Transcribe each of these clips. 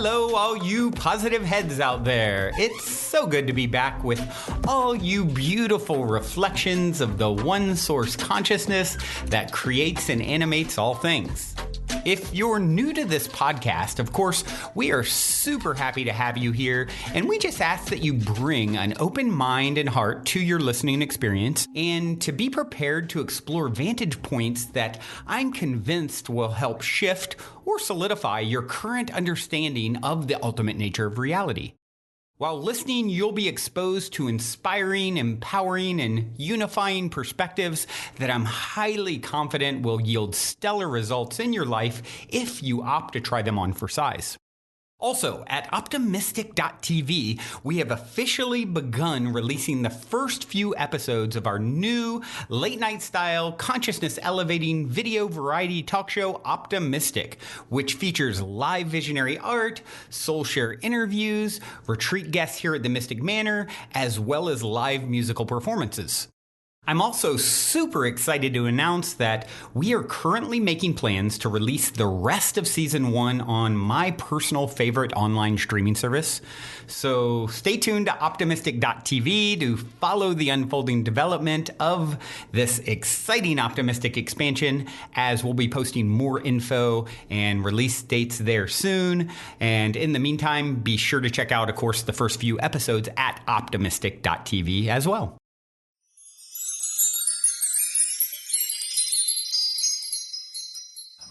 Hello, all you positive heads out there. It's so good to be back with all you beautiful reflections of the one source consciousness that creates and animates all things. If you're new to this podcast, of course, we are super happy to have you here, and we just ask that you bring an open mind and heart to your listening experience and to be prepared to explore vantage points that I'm convinced will help shift or solidify your current understanding of the ultimate nature of reality. While listening, you'll be exposed to inspiring, empowering, and unifying perspectives that I'm highly confident will yield stellar results in your life if you opt to try them on for size. Also, at optimistic.tv, we have officially begun releasing the first few episodes of our new late-night style, consciousness-elevating video variety talk show, Optimistic, which features live visionary art, soul share interviews, retreat guests here at the Mystic Manor, as well as live musical performances. I'm also super excited to announce that we are currently making plans to release the rest of Season 1 on my personal favorite online streaming service. So stay tuned to optimistic.tv to follow the unfolding development of this exciting Optimistic expansion, as we'll be posting more info and release dates there soon. And in the meantime, be sure to check out, of course, the first few episodes at optimistic.tv as well.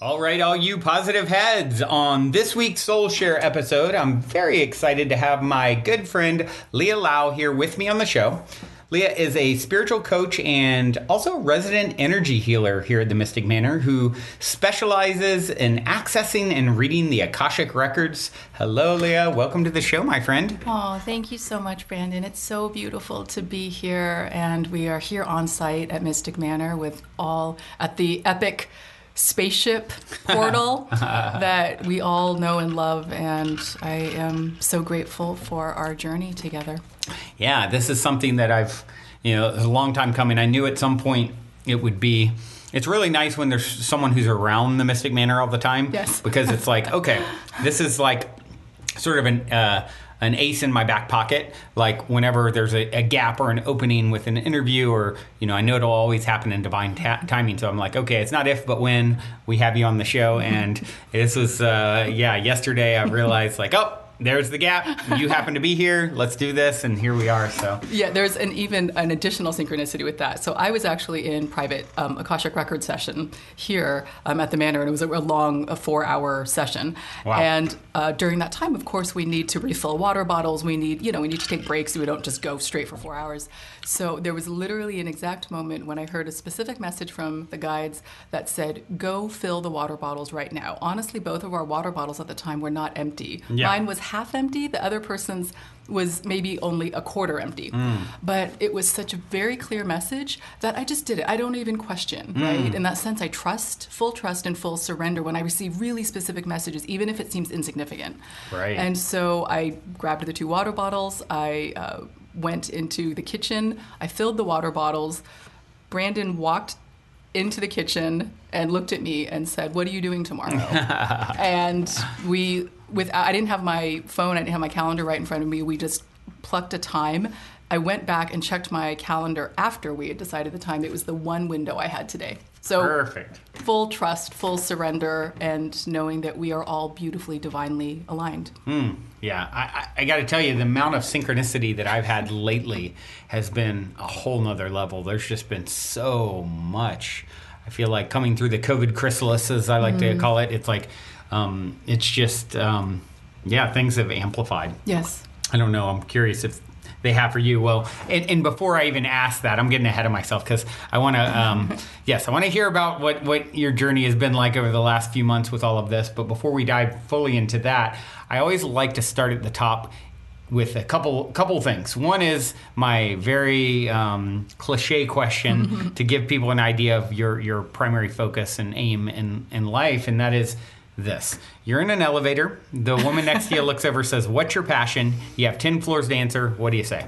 All right, all you positive heads. On this week's Soul Share episode, I'm very excited to have my good friend Leah Leah here with me on the show. Leah is a spiritual coach and also a resident energy healer here at the Mystic Manor who specializes in accessing and reading the Akashic records. Hello, Leah. Welcome to the show, my friend. Oh, thank you so much, Brandon. It's so beautiful to be here, and we are here on site at Mystic Manor with all at the epic spaceship portal that we all know and love, and I am so grateful for our journey together. Yeah, this is something that I've, it was a long time coming. I knew at some point it would be. It's really nice when there's someone who's around the Mystic Manor all the time. Yes. Because it's like, okay, this is like sort of an ace in my back pocket. Like whenever there's a gap or an opening with an interview, or I know it'll always happen in divine timing. So I'm like, okay, it's not if but when we have you on the show. And this was yesterday I realized like, oh, there's the gap. You happen to be here. Let's do this, and here we are. So yeah, there's even an additional synchronicity with that. So I was actually in private Akashic record session here at the Manor, and it was a long 4-hour session. Wow. And during that time, of course, we need to refill water bottles. We need to take breaks. So we don't just go straight for 4 hours. So there was literally an exact moment when I heard a specific message from the guides that said, "Go fill the water bottles right now." Honestly, both of our water bottles at the time were not empty. Yeah. Mine was half empty. The other person's was maybe only a quarter empty. But it was such a very clear message that I just did it. I don't even question, right? In that sense, I trust and full surrender when I receive really specific messages, even if it seems insignificant. Right. And so I grabbed the 2 water bottles. I went into the kitchen. I filled the water bottles. Brandon walked into the kitchen and looked at me and said, "What are you doing tomorrow?" And I didn't have my phone, I didn't have my calendar right in front of me. We just plucked a time. I went back and checked my calendar after we had decided the time. It was the one window I had today. So perfect. Full trust, full surrender, and knowing that we are all beautifully, divinely aligned. Yeah, I got to tell you, the amount of synchronicity that I've had lately has been a whole nother level. There's just been so much. I feel like coming through the COVID chrysalis, as I like to call it, it's like, it's just, things have amplified. Yes. I don't know. I'm curious if they have for you. Well, and before I even ask that, I'm getting ahead of myself because I want to, I want to hear about what your journey has been like over the last few months with all of this. But before we dive fully into that, I always like to start at the top with a couple things. One is my very cliche question to give people an idea of your primary focus and aim in life, and that is this. You're in an elevator. The woman next to you looks over, says, "What's your passion?" You have 10 floors to answer. What do you say?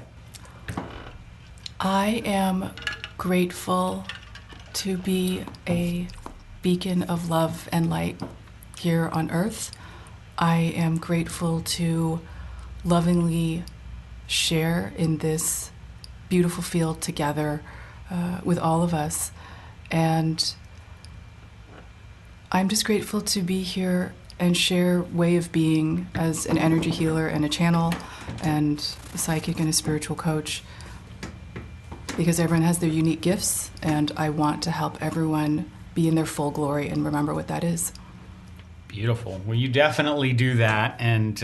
I am grateful to be a beacon of love and light here on Earth. I am grateful to lovingly share in this beautiful field together with all of us. And I'm just grateful to be here and share way of being as an energy healer and a channel and a psychic and a spiritual coach, because everyone has their unique gifts, and I want to help everyone be in their full glory and remember what that is. Beautiful. Well, you definitely do that, and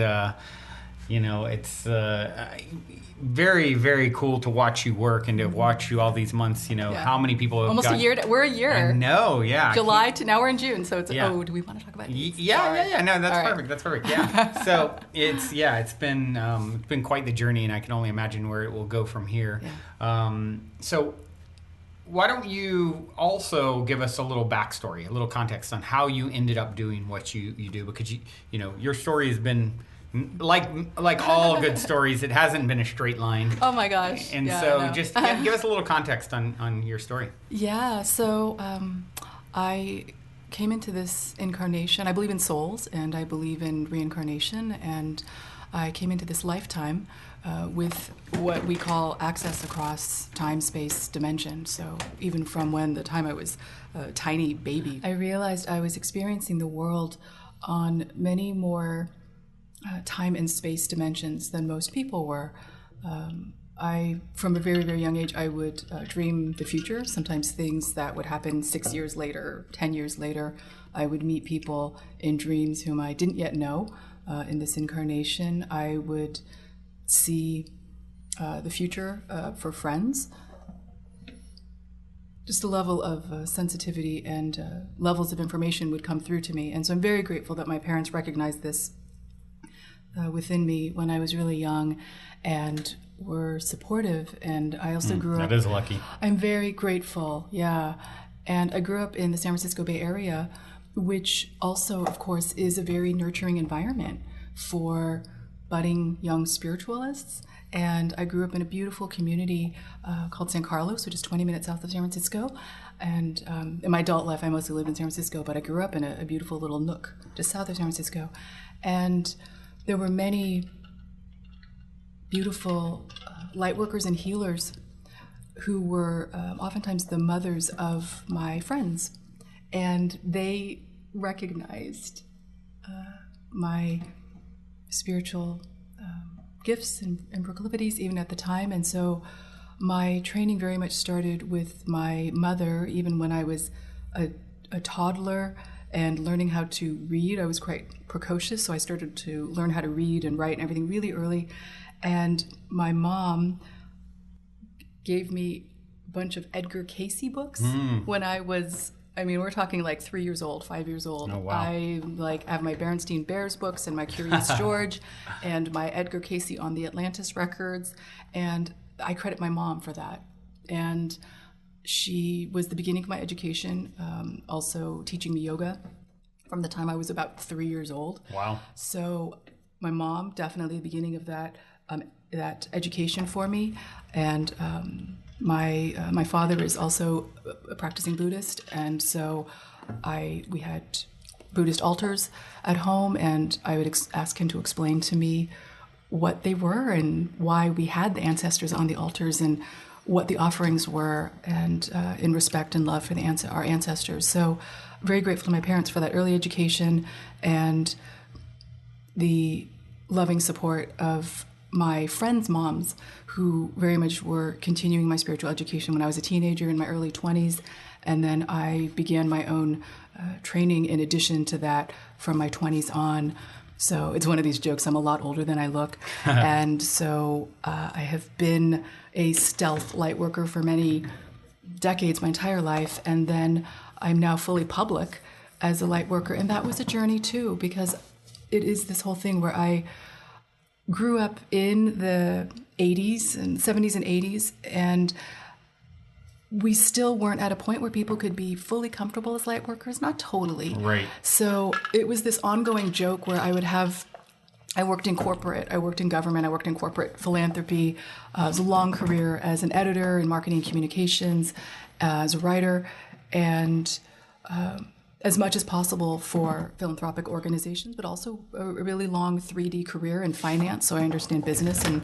it's very, very cool to watch you work and to watch you all these months. How many people have almost a year. We're a year. I know, yeah. July to now we're in June, so it's do we want to talk about these? Yeah. No, that's all perfect. Right. That's perfect. Yeah. So it's been quite the journey, and I can only imagine where it will go from here. Yeah. So why don't you also give us a little backstory, a little context on how you ended up doing what you do, because your story has been like all good stories, it hasn't been a straight line. Oh my gosh. And just give us a little context on your story. Yeah, so I came into this incarnation. I believe in souls and I believe in reincarnation, and I came into this lifetime with what we call access across time, space, dimension. So even from the time I was a tiny baby, I realized I was experiencing the world on many more time and space dimensions than most people were. From a very, very young age, I would dream the future, sometimes things that would happen 6 years later, 10 years later. I would meet people in dreams whom I didn't yet know in this incarnation. I would see the future for friends. Just a level of sensitivity and levels of information would come through to me. And so I'm very grateful that my parents recognized this within me when I was really young and were supportive. And I also grew up... That is lucky. I'm very grateful, yeah. And I grew up in the San Francisco Bay Area, which also, of course, is a very nurturing environment for budding young spiritualists. And I grew up in a beautiful community called San Carlos, which is 20 minutes south of San Francisco. And in my adult life, I mostly lived in San Francisco, but I grew up in a beautiful little nook just south of San Francisco. And there were many beautiful light workers and healers who were oftentimes the mothers of my friends. And they recognized my spiritual gifts and proclivities even at the time. And so my training very much started with my mother, even when I was a toddler and learning how to read. I was quite precocious, so I started to learn how to read and write and everything really early. And my mom gave me a bunch of Edgar Cayce books when I was, we're talking like 3 years old, 5 years old. Oh, wow. I have my Berenstain Bears books and my Curious George and my Edgar Cayce on the Atlantis records. And I credit my mom for that. And she was the beginning of my education, also teaching me yoga from the time I was about 3 years old. Wow. So my mom, definitely the beginning of that education for me. And my father is also a practicing Buddhist, and so we had Buddhist altars at home, and I would ask him to explain to me what they were and why we had the ancestors on the altars and what the offerings were, and in respect and love for our ancestors. So very grateful to my parents for that early education and the loving support of my friends' moms, who very much were continuing my spiritual education when I was a teenager in my early 20s. And then I began my own training in addition to that from my 20s on. So it's one of these jokes, I'm a lot older than I look. And so I have been a stealth light worker for many decades, my entire life. And then I'm now fully public as a light worker. And that was a journey too, because it is this whole thing where I grew up in the 80s and 70s and 80s, and we still weren't at a point where people could be fully comfortable as light workers, not totally. Right. So it was this ongoing joke where I worked in corporate, I worked in government, I worked in corporate philanthropy. It was a long career as an editor in marketing and communications, as a writer, and as much as possible for philanthropic organizations, but also a really long 3D career in finance. So I understand business and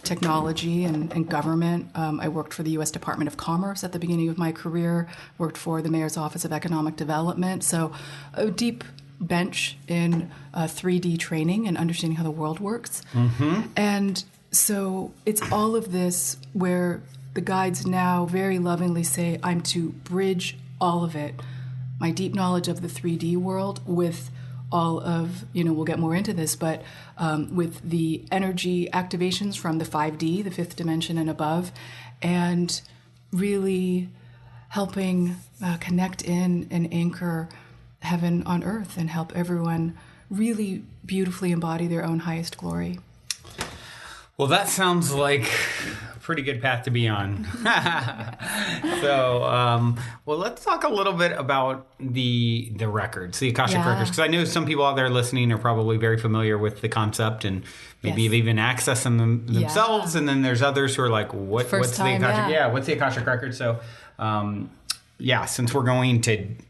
technology and government. I worked for the U.S. Department of Commerce at the beginning of my career, worked for the Mayor's Office of Economic Development. So a deep bench in 3D training and understanding how the world works. And so it's all of this where the guides now very lovingly say, I'm to bridge all of it, my deep knowledge of the 3D world with all of, we'll get more into this, but with the energy activations from the 5D, the fifth dimension and above, and really helping connect in and anchor heaven on earth and help everyone really beautifully embody their own highest glory. Well, that sounds like a pretty good path to be on. So, well, let's talk a little bit about the records, the Akashic records, because I know some people out there listening are probably very familiar with the concept and maybe have even accessed them themselves. And then there's others who are like, what's the Akashic? What's the Akashic record? So, since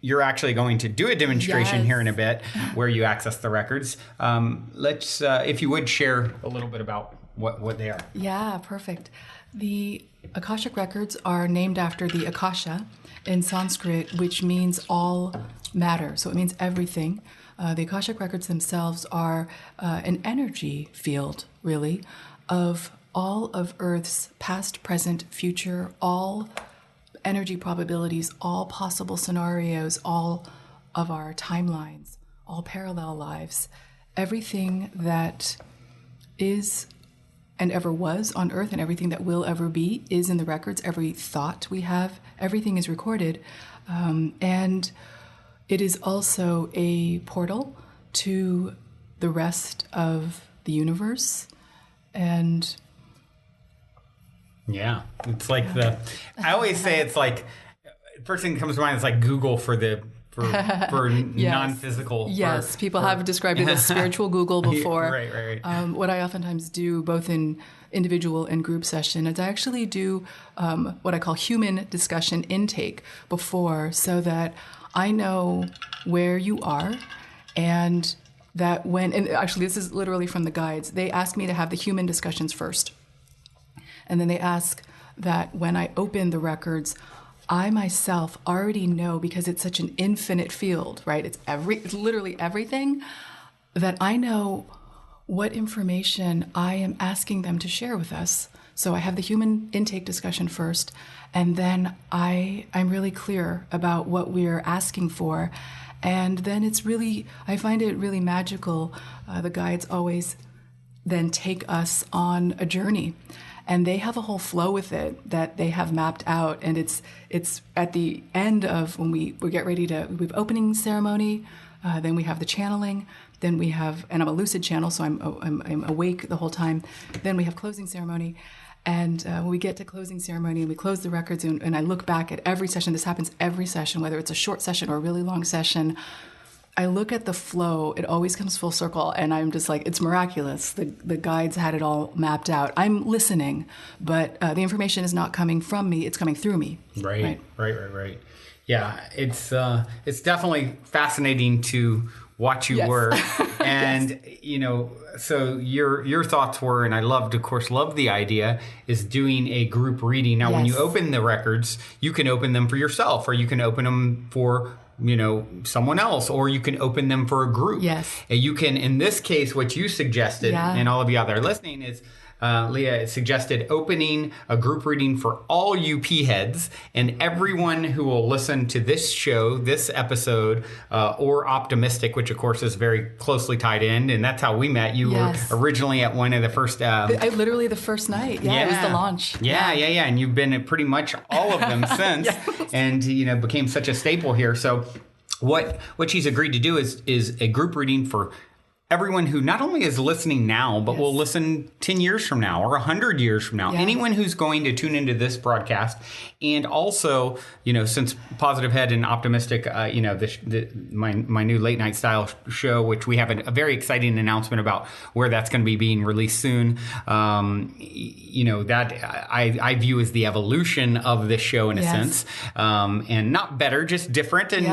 you're actually going to do a demonstration here in a bit where you access the records. Let's, if you would, share a little bit about what they are. Yeah, perfect. The Akashic records are named after the Akasha in Sanskrit, which means all matter. So it means everything. The Akashic records themselves are an energy field, really, of all of Earth's past, present, future, all energy probabilities, all possible scenarios, all of our timelines, all parallel lives, everything that is and ever was on Earth and everything that will ever be is in the records. Every thought we have, everything is recorded. And it is also a portal to the rest of the universe. And yeah, it's like I always say it's like, the first thing that comes to mind is like Google for non-physical. Yes, people have described it as spiritual Google before. Right. What I oftentimes do, both in individual and group session, is I actually do what I call human discussion intake before, so that I know where you are, and that and actually this is literally from the guides, they ask me to have the human discussions first. And then they ask that when I open the records, I myself already know, because it's such an infinite field, right? It's literally everything, that I know what information I am asking them to share with us. So I have the human intake discussion first, and then I'm really clear about what we're asking for. And then I find it really magical. The guides always then take us on a journey. And they have a whole flow with it that they have mapped out. And it's at the end of when we get ready we have opening ceremony, then we have the channeling, then we have, and I'm a lucid channel, so I'm awake the whole time. Then we have closing ceremony. And when we get to closing ceremony and we close the records, and I look back at every session, this happens every session, whether it's a short session or a really long session, I look at the flow, it always comes full circle, and I'm just like, it's miraculous. The guides had it all mapped out. I'm listening, but the information is not coming from me, it's coming through me. Right. Yeah, it's definitely fascinating to watch you work. And, so your thoughts were, and I love the idea, is doing a group reading. Now, when you open the records, you can open them for yourself, or you can open them for someone else, or you can open them for a group. Yes. And you can, in this case, what you suggested, and all of you out there listening, is Leah suggested opening a group reading for all UP heads and everyone who will listen to this show, this episode, or Optimistic, which of course is very closely tied in. And that's how we met. You were originally at one of the first... literally the first night. Yeah, it was the launch. Yeah. And you've been at pretty much all of them since. And, became such a staple here. So what she's agreed to do is a group reading for everyone who not only is listening now, but will listen 10 years from now or 100 years from now. Anyone who's going to tune into this broadcast. And also, since Positive Head and Optimistic, my new late night style show, which we have a very exciting announcement about where that's going to be being released soon. That I view as the evolution of this show in a sense. And not better, just different and,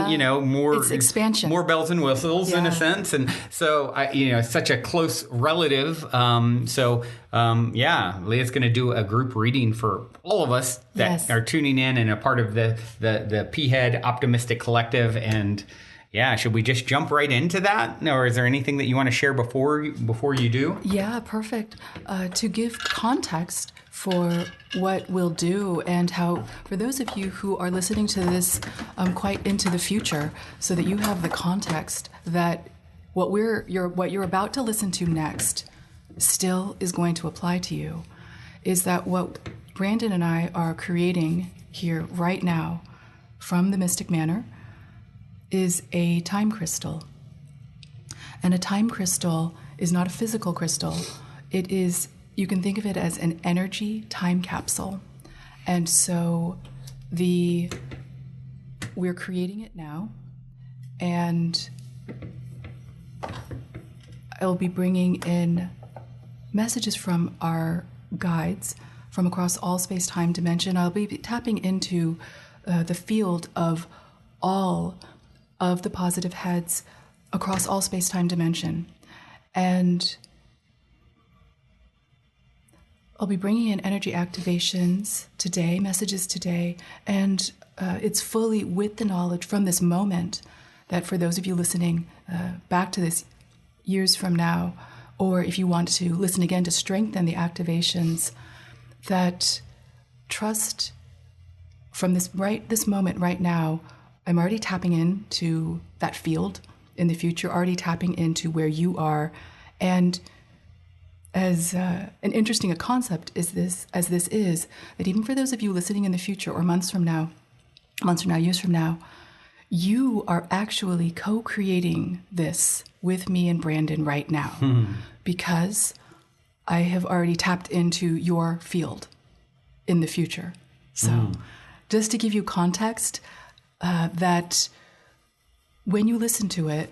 more it's expansion, more bells and whistles in a sense. And so such a close relative. Leah's going to do a group reading for all of us that are tuning in and a part of the P-Head Optimistic Collective. And should we just jump right into that? Or is there anything that you want to share before you do? Yeah, perfect. To give context for what we'll do and how, for those of you who are listening to this quite into the future, so that you have the context that what you're about to listen to next still is going to apply to you, is that what Brandon and I are creating here right now from the Mystic Manor is a time crystal. And a time crystal is not a physical crystal. It is, you can think of it as an energy time capsule. And so we're creating it now, and I'll be bringing in messages from our guides from across all space-time dimension. I'll be tapping into the field of all of the positive heads across all space-time dimension. And I'll be bringing in energy activations today, messages today, and it's fully with the knowledge from this moment that for those of you listening back to this years from now, or if you want to listen again to strengthen the activations, that trust from this moment right now, I'm already tapping into that field in the future, already tapping into where you are. And as an interesting a concept is this, that even for those of you listening in the future or months from now, years from now, you are actually co-creating this with me and Brandon right now, because I have already tapped into your field in the future. So just to give you context, that when you listen to it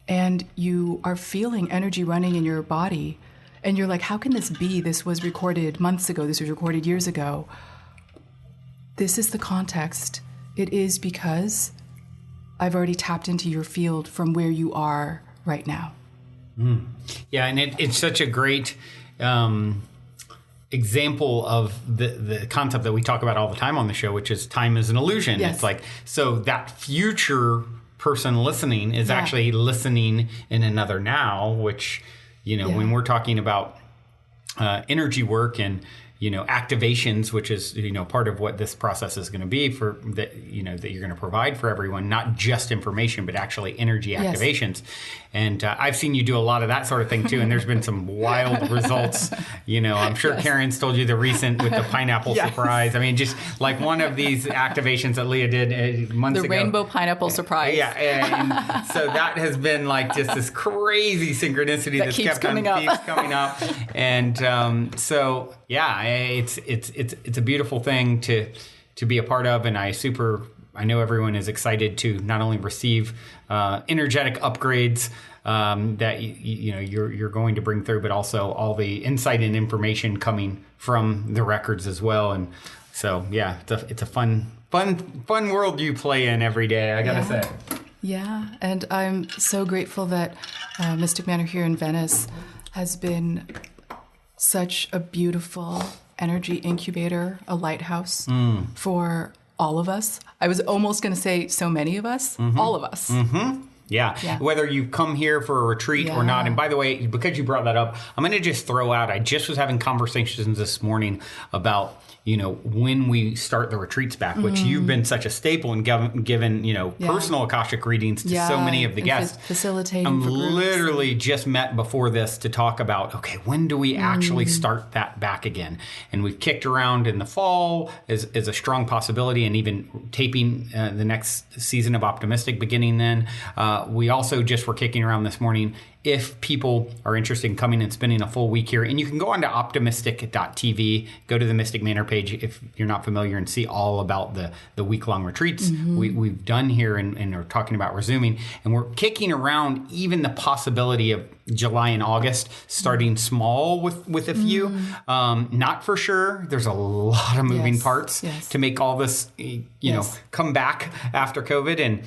and you are feeling energy running in your body and you're like, how can this be? This was recorded months ago. This was recorded years ago. This is the context. It is because I've already tapped into your field from where you are right now. Yeah, and it's such a great example of the concept that we talk about all the time on the show, which is time is an illusion. Yes. It's like, so that future person listening is actually listening in another now, which, when we're talking about energy work and, activations, which is, part of what this process is going to be for that, that you're going to provide for everyone, not just information, but actually energy activations. And I've seen you do a lot of that sort of thing too. And there's been some wild results. I'm sure Karen's told you the recent with the pineapple surprise. I mean, just like one of these activations that Leah did months ago. The rainbow pineapple surprise. Yeah. And so that has been like just this crazy synchronicity that keeps coming up. And it's a beautiful thing to be a part of. And I know everyone is excited to not only receive energetic upgrades that you're going to bring through, but also all the insight and information coming from the records as well. And so, it's a fun world you play in every day, I gotta say. Yeah, and I'm so grateful that Mystic Manor here in Venice has been such a beautiful energy incubator, a lighthouse for all of us. I was almost going to say so many of us, all of us. Yeah. Whether you come here for a retreat or not. And by the way, because you brought that up, I'm going to just throw out, I just was having conversations this morning about, when we start the retreats back, which you've been such a staple in given, personal Akashic readings to so many of the guests. Facilitating I'm for groups. literally just met before this to talk about, okay, when do we actually start that back again? And we've kicked around in the fall as a strong possibility, and even taping the next season of Optimistic beginning then. We also just were kicking around this morning if people are interested in coming and spending a full week here. And you can go on to optimistic.tv, go to the Mystic Manor page if you're not familiar, and see all about the week-long retreats we've done here and are talking about resuming. And we're kicking around even the possibility of July and August, starting small with a few. Not for sure. There's a lot of moving parts to make all this, come back after COVID. And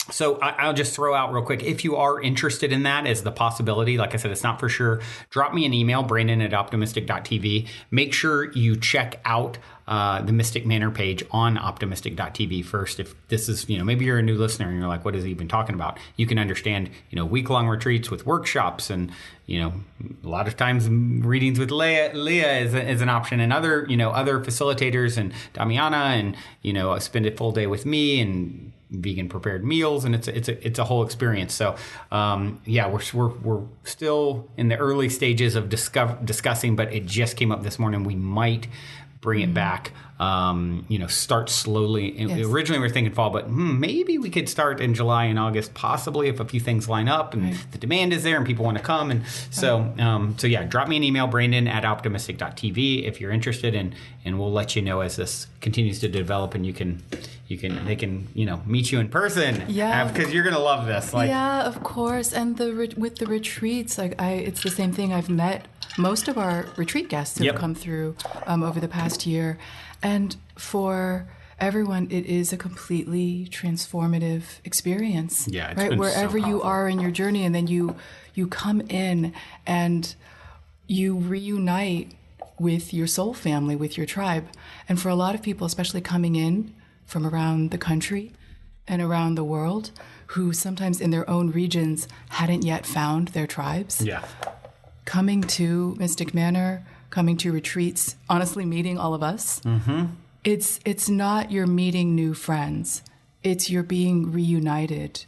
so I'll just throw out real quick, if you are interested in that as the possibility, like I said, it's not for sure, drop me an email, brandon@optimistic.tv. Make sure you check out the Mystic Manor page on optimistic.tv first. If this is, maybe you're a new listener and you're like, what is he even talking about? You can understand, week-long retreats with workshops and, a lot of times readings with Leah is an option, and other facilitators, and Damiana, and, spend a full day with me, and vegan prepared meals, and it's a whole experience. So we're still in the early stages of discussing, but it just came up this morning. We might bring it back, start slowly. Originally we were thinking fall, but maybe we could start in July and August, possibly, if a few things line up and the demand is there and people want to come. And so drop me an email, brandon@optimistic.tv, if you're interested, and we'll let you know as this continues to develop, and they can meet you in person. Yeah, because you're gonna love this. Of course. And with the retreats, it's the same thing. I've met most of our retreat guests who have come through over the past year, and for everyone, it is a completely transformative experience. Yeah, it's right, been wherever so you are in your journey, and then you come in and you reunite with your soul family, with your tribe. And for a lot of people, especially coming in from around the country and around the world, who sometimes in their own regions hadn't yet found their tribes. Yeah. Coming to Mystic Manor, coming to retreats, honestly meeting all of us. It's not you're meeting new friends. It's you're being reunited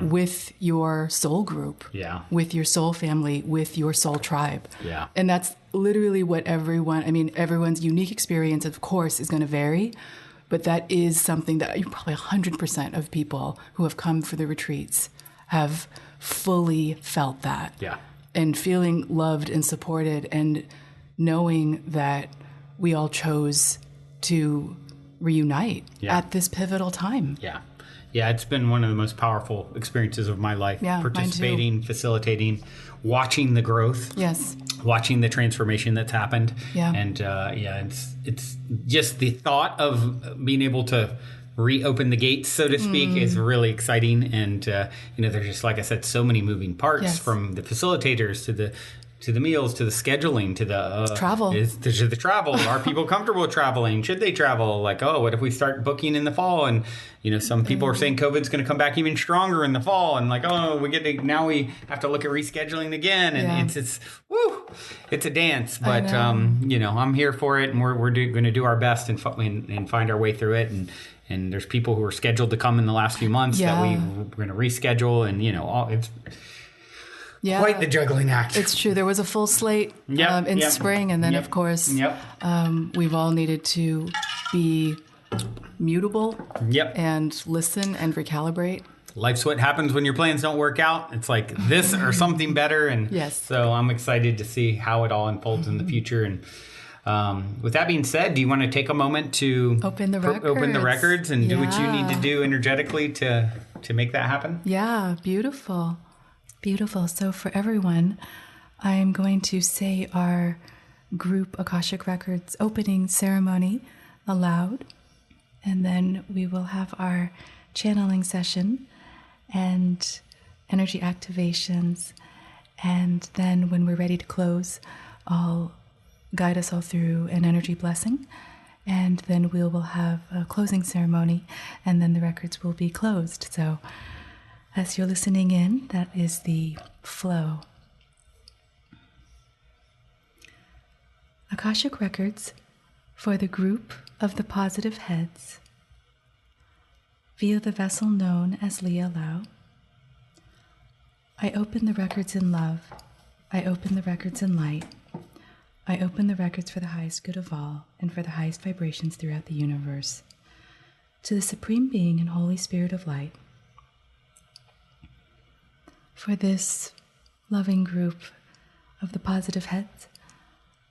with your soul group, with your soul family, with your soul tribe. Yeah. And that's literally what everyone's unique experience, of course, is going to vary. But that is something that probably 100% of people who have come for the retreats have fully felt that. Yeah. And feeling loved and supported, and knowing that we all chose to reunite at this pivotal time. Yeah. Yeah, it's been one of the most powerful experiences of my life. Yeah, participating, facilitating, watching the growth. Yes. Watching the transformation that's happened. Yeah. And it's just the thought of being able to reopen the gates, so to speak, is really exciting. And there's just, like I said, so many moving parts, from the facilitators to the meals, to the scheduling, to the travel. To the travel. Are people comfortable traveling? Should they travel? What if we start booking in the fall? And some people are saying COVID's going to come back even stronger in the fall, and now we have to look at rescheduling again, and it's a dance. But I'm here for it, and we're going to do our best and find our way through it. And there's people who are scheduled to come in the last few months that we're going to reschedule, and it's quite the juggling act. It's true. There was a full slate in spring, and then of course we've all needed to be mutable and listen and recalibrate. Life's what happens when your plans don't work out. It's like this or something better, and so I'm excited to see how it all unfolds in the future. And with that being said, do you want to take a moment to open the records and do what you need to do energetically to make that happen? Yeah, beautiful. Beautiful. So for everyone, I'm going to say our group Akashic Records opening ceremony aloud, and then we will have our channeling session and energy activations. And then when we're ready to close, I'll guide us all through an energy blessing, and then we will have a closing ceremony, and then the records will be closed. So as you're listening in, that is the flow. Akashic Records for the group of the positive heads, via the vessel known as Leah Leah. I open the records in love. I open the records in light. I open the records for the highest good of all and for the highest vibrations throughout the universe. To the Supreme Being and Holy Spirit of Light, For this loving group of the positive heads,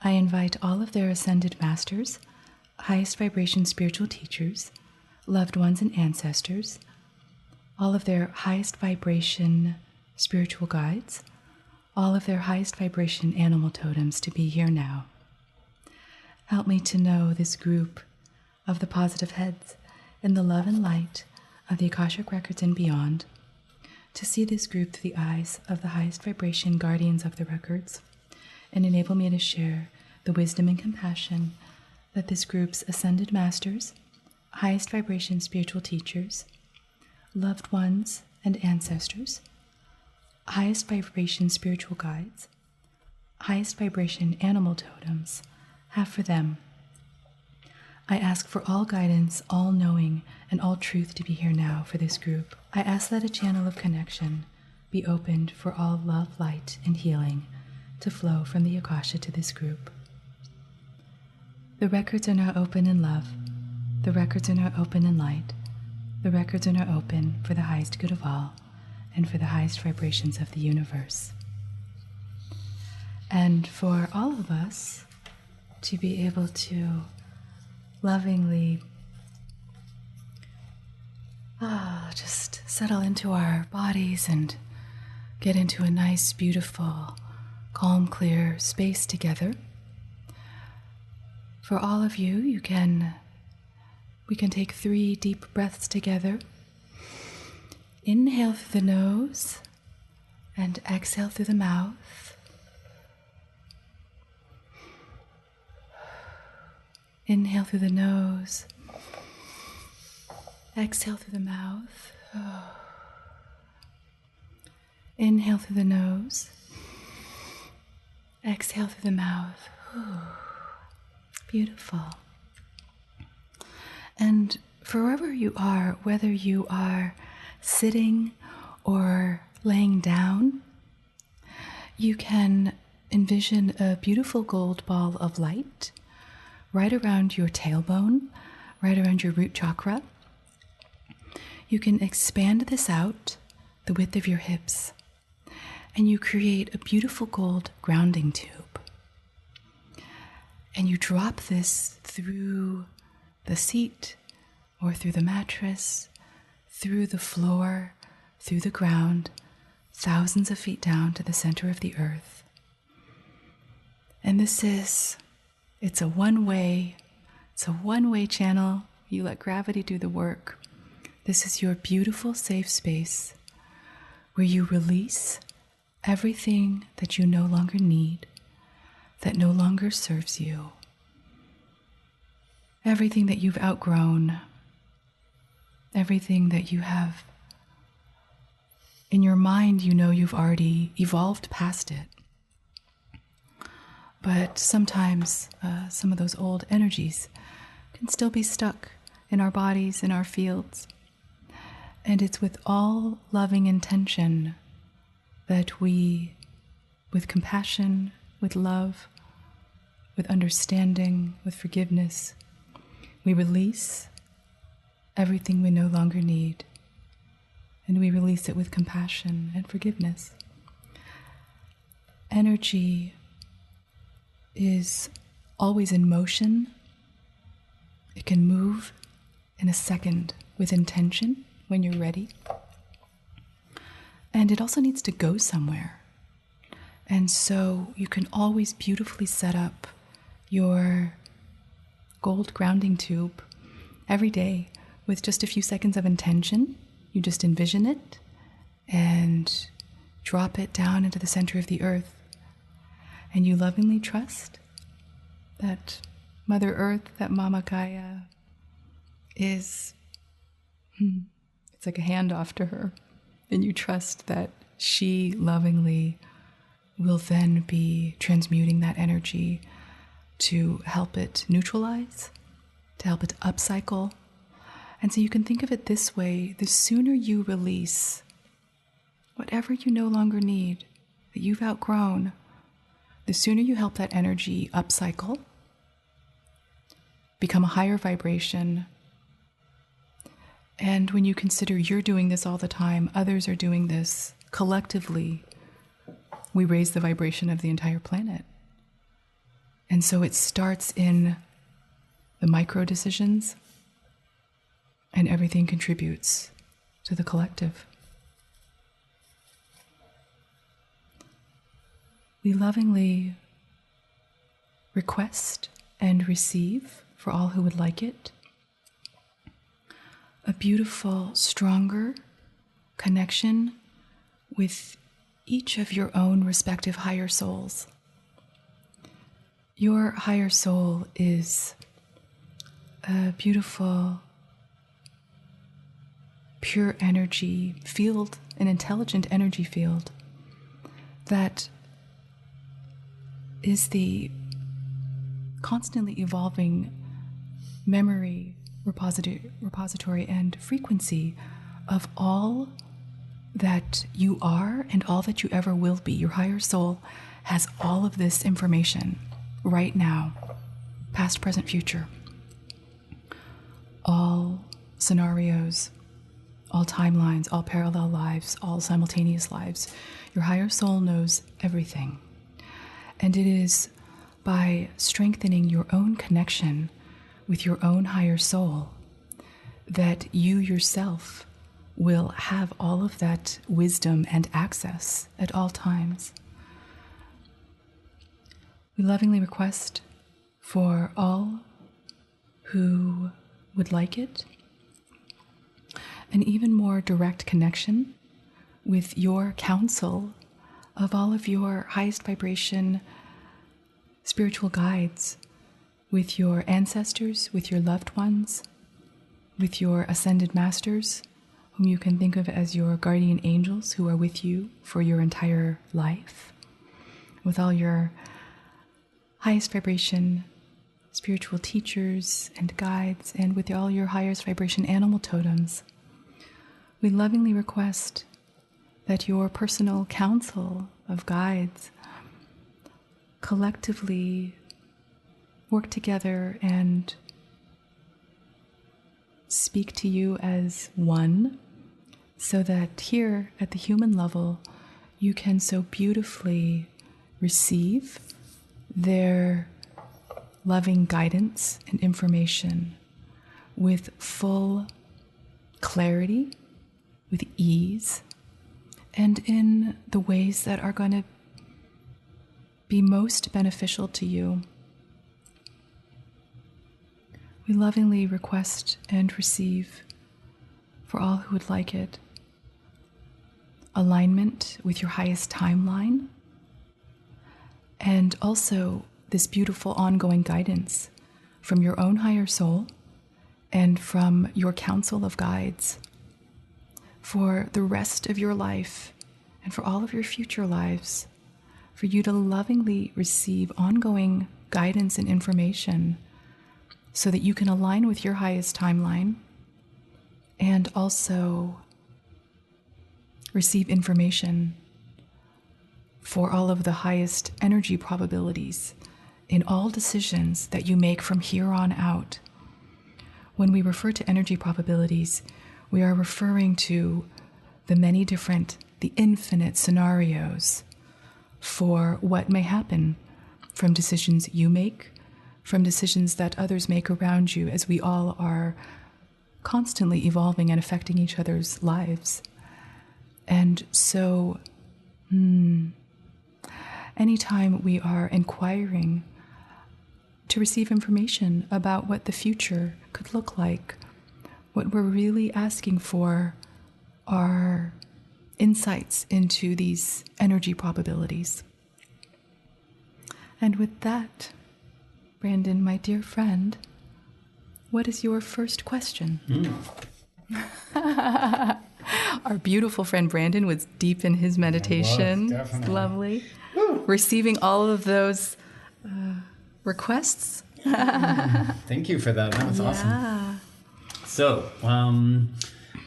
I invite all of their ascended masters, highest vibration spiritual teachers, loved ones and ancestors, all of their highest vibration spiritual guides, all of their highest vibration animal totems to be here now. Help me to know this group of the positive heads in the love and light of the Akashic records and beyond, to see this group through the eyes of the highest vibration guardians of the records, and enable me to share the wisdom and compassion that this group's ascended masters, highest vibration spiritual teachers, loved ones and ancestors, highest vibration spiritual guides, highest vibration animal totems have for them. I ask for all guidance, all knowing, and all truth to be here now for this group. I ask that a channel of connection be opened for all love, light, and healing to flow from the Akasha to this group. The records are now open in love. The records are now open in light. The records are now open for the highest good of all and for the highest vibrations of the universe. And for all of us to be able to lovingly just settle into our bodies and get into a nice, beautiful, calm, clear space together. For all of you, we can take 3 deep breaths together. Inhale through the nose and exhale through the mouth. Inhale through the nose. Exhale through the mouth. Inhale through the nose. Exhale through the mouth. Beautiful. And for wherever you are, whether you are sitting or laying down, you can envision a beautiful gold ball of light right around your tailbone, right around your root chakra. You can expand this out the width of your hips, and you create a beautiful gold grounding tube. And you drop this through the seat or through the mattress, through the floor, through the ground, thousands of feet down to the center of the earth. And it's a one-way channel. You let gravity do the work. This is your beautiful, safe space where you release everything that you no longer need, that no longer serves you, everything that you've outgrown, everything that you have in your mind, you know you've already evolved past it. But sometimes some of those old energies can still be stuck in our bodies, in our fields. And it's with all loving intention that we, with compassion, with love, with understanding, with forgiveness, we release everything we no longer need. And we release it with compassion and forgiveness. Energy is always in motion. It can move in a second with intention when you're ready. And it also needs to go somewhere. And so you can always beautifully set up your gold grounding tube every day with just a few seconds of intention. You just envision it and drop it down into the center of the earth. And you lovingly trust that Mother Earth, that Mama Gaia is, it's like a handoff to her. And you trust that she lovingly will then be transmuting that energy to help it neutralize, to help it upcycle. And so you can think of it this way: the sooner you release whatever you no longer need, that you've outgrown, the sooner you help that energy upcycle, become a higher vibration. And when you consider you're doing this all the time, others are doing this collectively, we raise the vibration of the entire planet. And so it starts in the micro decisions, and everything contributes to the collective. We lovingly request and receive, for all who would like it, a beautiful, stronger connection with each of your own respective higher souls. Your higher soul is a beautiful, pure energy field, an intelligent energy field that is the constantly evolving memory repository and frequency of all that you are and all that you ever will be. Your higher soul has all of this information right now, past, present, future. All scenarios, all timelines, all parallel lives, all simultaneous lives. Your higher soul knows everything. And it is by strengthening your own connection with your own higher soul that you yourself will have all of that wisdom and access at all times. We lovingly request for all who would like it an even more direct connection with your counsel of all of your highest vibration spiritual guides, with your ancestors, with your loved ones, with your ascended masters, whom you can think of as your guardian angels who are with you for your entire life, with all your highest vibration spiritual teachers and guides, and with all your highest vibration animal totems. We lovingly request that your personal council of guides collectively work together and speak to you as one, so that here at the human level, you can so beautifully receive their loving guidance and information with full clarity, with ease, and in the ways that are going to be most beneficial to you. We lovingly request and receive, for all who would like it, alignment with your highest timeline, and also this beautiful ongoing guidance from your own higher soul and from your council of guides for the rest of your life and for all of your future lives, for you to lovingly receive ongoing guidance and information so that you can align with your highest timeline and also receive information for all of the highest energy probabilities in all decisions that you make from here on out. When we refer to energy probabilities, we are referring to the many different, the infinite scenarios for what may happen from decisions you make, from decisions that others make around you, as we all are constantly evolving and affecting each other's lives. And so, anytime we are inquiring to receive information about what the future could look like, what we're really asking for are insights into these energy probabilities. And with that, Brandon, my dear friend, what is your first question? Our beautiful friend Brandon was deep in his meditation. It's lovely. Woo. Receiving all of those requests. Thank you for that. That was awesome. So,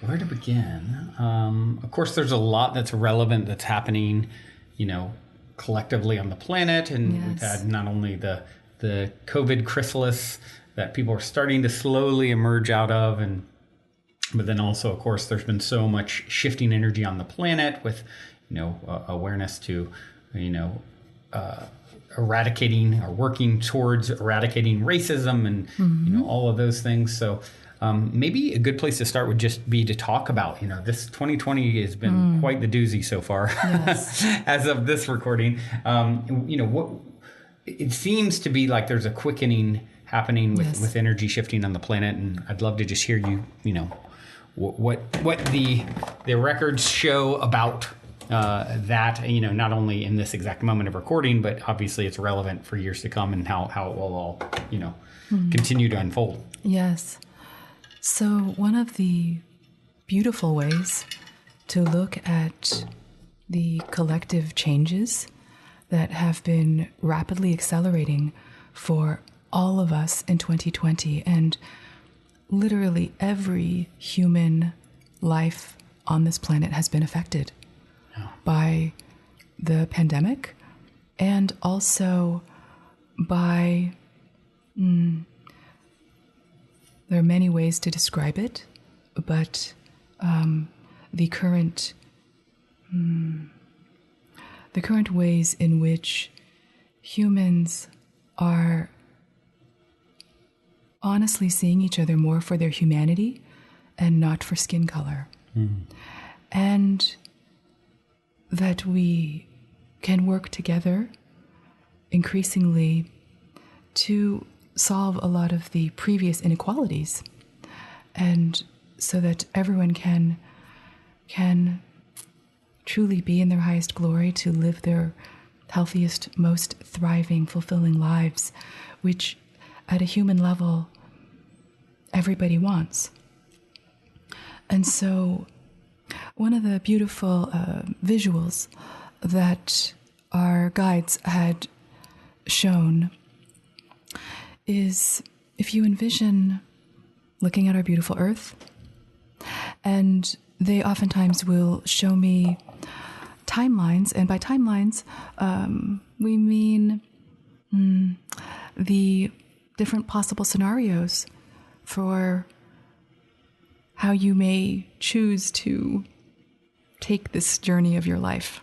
where to begin? Of course, there's a lot that's relevant that's happening, collectively on the planet. And we've had not only the COVID chrysalis that people are starting to slowly emerge out of, but then also, of course, there's been so much shifting energy on the planet with, awareness to, eradicating or working towards eradicating racism and all of those things. So maybe a good place to start would just be to talk about, this 2020 has been quite the doozy so far. Yes. As of this recording. What it seems to be like there's a quickening happening with energy shifting on the planet, and I'd love to just hear what the records show about that, not only in this exact moment of recording, but obviously it's relevant for years to come, and how it will all continue to unfold. Yes. So one of the beautiful ways to look at the collective changes that have been rapidly accelerating for all of us in 2020, and literally every human life on this planet has been affected by the pandemic, and also by, there are many ways to describe it, but the current ways in which humans are honestly seeing each other more for their humanity and not for skin color. And that we can work together increasingly to solve a lot of the previous inequalities, and so that everyone can truly be in their highest glory, to live their healthiest, most thriving, fulfilling lives, which at a human level everybody wants. And so one of the beautiful visuals that our guides had shown is, if you envision looking at our beautiful earth, and they oftentimes will show me timelines, and by timelines we mean the different possible scenarios for how you may choose to take this journey of your life,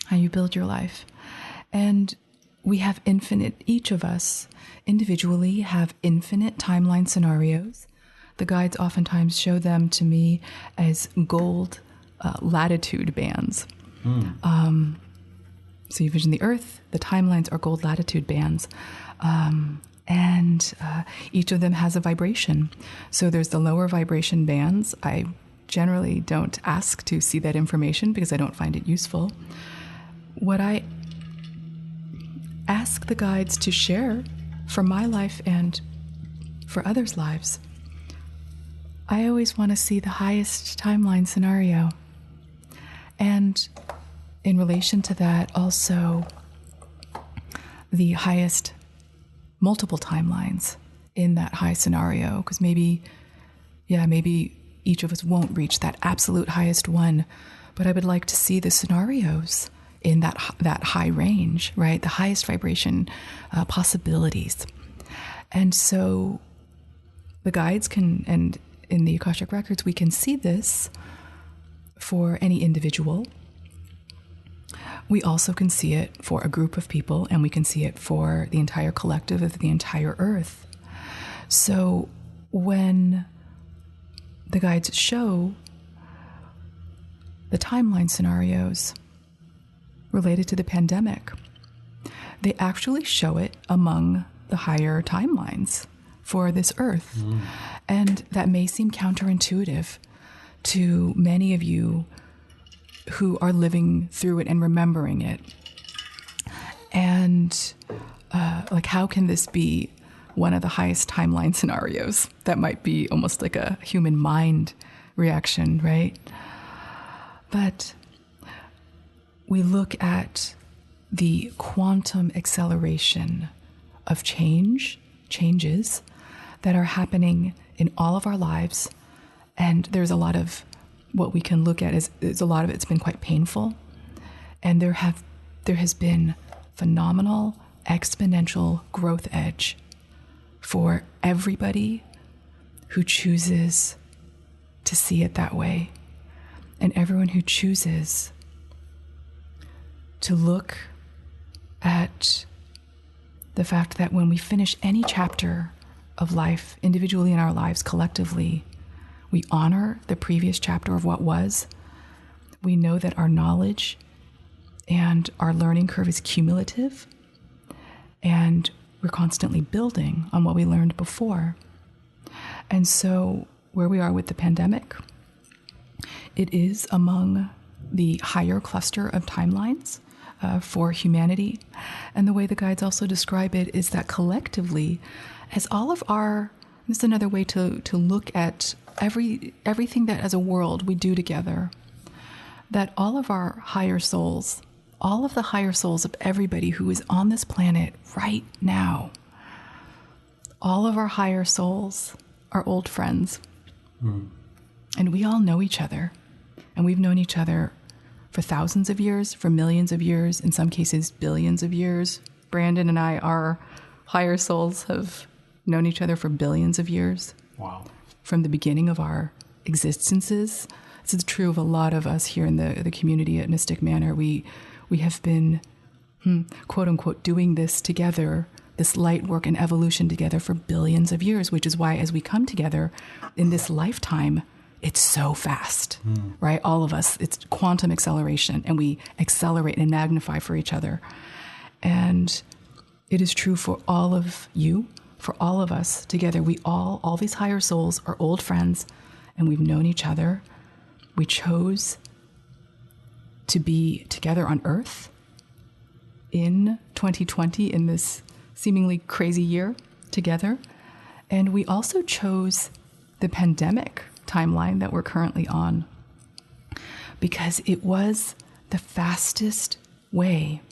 how you build your life. And we have each of us individually have infinite timeline scenarios. The guides oftentimes show them to me as gold latitude bands. So you vision the earth, the timelines are gold latitude bands. And each of them has a vibration. So there's the lower vibration bands. I generally don't ask to see that information because I don't find it useful. What I ask the guides to share for my life and for others' lives, I always want to see the highest timeline scenario. And in relation to that, also the highest multiple timelines in that high scenario, because maybe each of us won't reach that absolute highest one, but I would like to see the scenarios in that high range, right? The highest vibration possibilities. And so the guides can, and in the Akashic records, we can see this for any individual. We also can see it for a group of people, and we can see it for the entire collective of the entire earth. So when the guides show the timeline scenarios related to the pandemic, they actually show it among the higher timelines for this earth. And that may seem counterintuitive to many of you who are living through it and remembering it. And how can this be one of the highest timeline scenarios? That might be almost like a human mind reaction, right? But we look at the quantum acceleration of changes that are happening in all of our lives. And there's a lot of what we can look at is a lot of it's been quite painful. And there has been phenomenal exponential growth edge for everybody who chooses to see it that way. And everyone who chooses to look at the fact that when we finish any chapter of life, individually in our lives, collectively, we honor the previous chapter of what was. We know that our knowledge and our learning curve is cumulative, and we're constantly building on what we learned before. And so where we are with the pandemic, it is among the higher cluster of timelines for humanity. And the way the guides also describe it is that collectively, as all of our, this is another way to look at everything that as a world we do together, that all of our higher souls, all of the higher souls of everybody who is on this planet right now, all of our higher souls are old friends. And we all know each other. And we've known each other for thousands of years, for millions of years, in some cases, billions of years. Brandon and I, our higher souls, have known each other for billions of years. Wow. From the beginning of our existences. This is true of a lot of us here in the community at Mystic Manor. We have been, quote unquote, doing this together, this light work and evolution together for billions of years, which is why as we come together in this lifetime, it's so fast, right? All of us, it's quantum acceleration, and we accelerate and magnify for each other. And it is true for all of you, for all of us together. We all these higher souls are old friends, and we've known each other. We chose to be together on Earth in 2020, in this seemingly crazy year together. And we also chose the pandemic timeline that we're currently on because it was the fastest way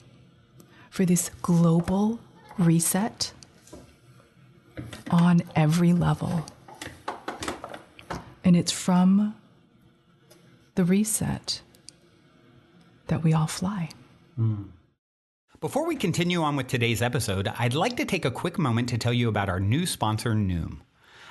for this global reset on every level. And it's from the reset that we all fly. Before we continue on with today's episode, I'd like to take a quick moment to tell you about our new sponsor, NOOM.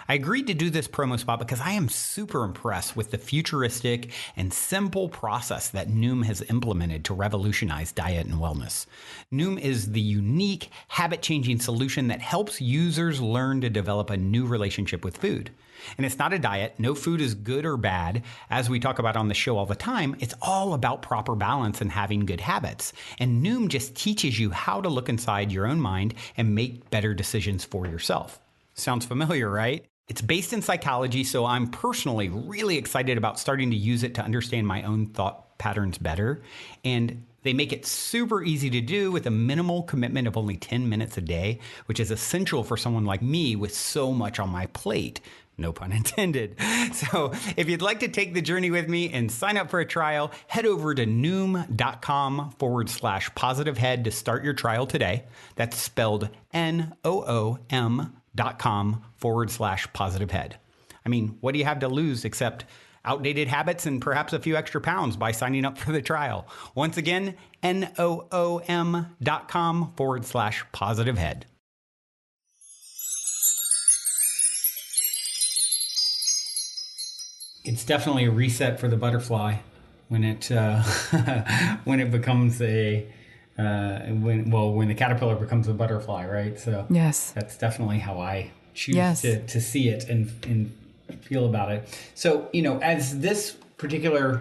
I agreed to do this promo spot because I am super impressed with the futuristic and simple process that NOOM has implemented to revolutionize diet and wellness. NOOM is the unique, habit-changing solution that helps users learn to develop a new relationship with food. And it's not a diet. No food is good or bad. As we talk about on the show all the time, it's all about proper balance and having good habits. And NOOM just teaches you how to look inside your own mind and make better decisions for yourself. Sounds familiar, right? It's based in psychology, so I'm personally really excited about starting to use it to understand my own thought patterns better. And they make it super easy to do with a minimal commitment of only 10 minutes a day, which is essential for someone like me with so much on my plate. No pun intended. So if you'd like to take the journey with me and sign up for a trial, head over to noom.com/positivehead to start your trial today. That's spelled NOOM.com/positivehead. I mean, what do you have to lose except outdated habits and perhaps a few extra pounds by signing up for the trial? Once again, NOOM.com/positivehead. It's definitely a reset for the butterfly when it when it becomes when the caterpillar becomes a butterfly, right? So yes, that's definitely how I choose to see it and feel about it. So, as this particular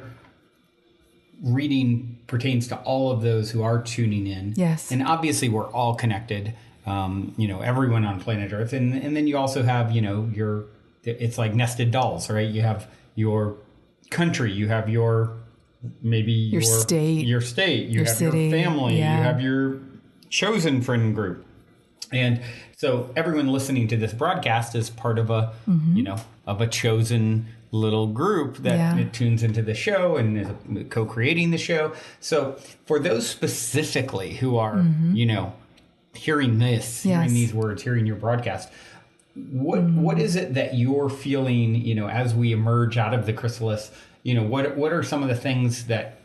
reading pertains to all of those who are tuning in, yes, and obviously we're all connected, everyone on planet Earth, and then you also have, it's like nested dolls, right? You have your country, you have your state, you have city, your family, you have your chosen friend group. And so everyone listening to this broadcast is part of a, of a chosen little group that tunes into the show and is co-creating the show. So for those specifically who are, hearing these words, hearing your broadcast, what is it that you're feeling, as we emerge out of the chrysalis? What are some of the things that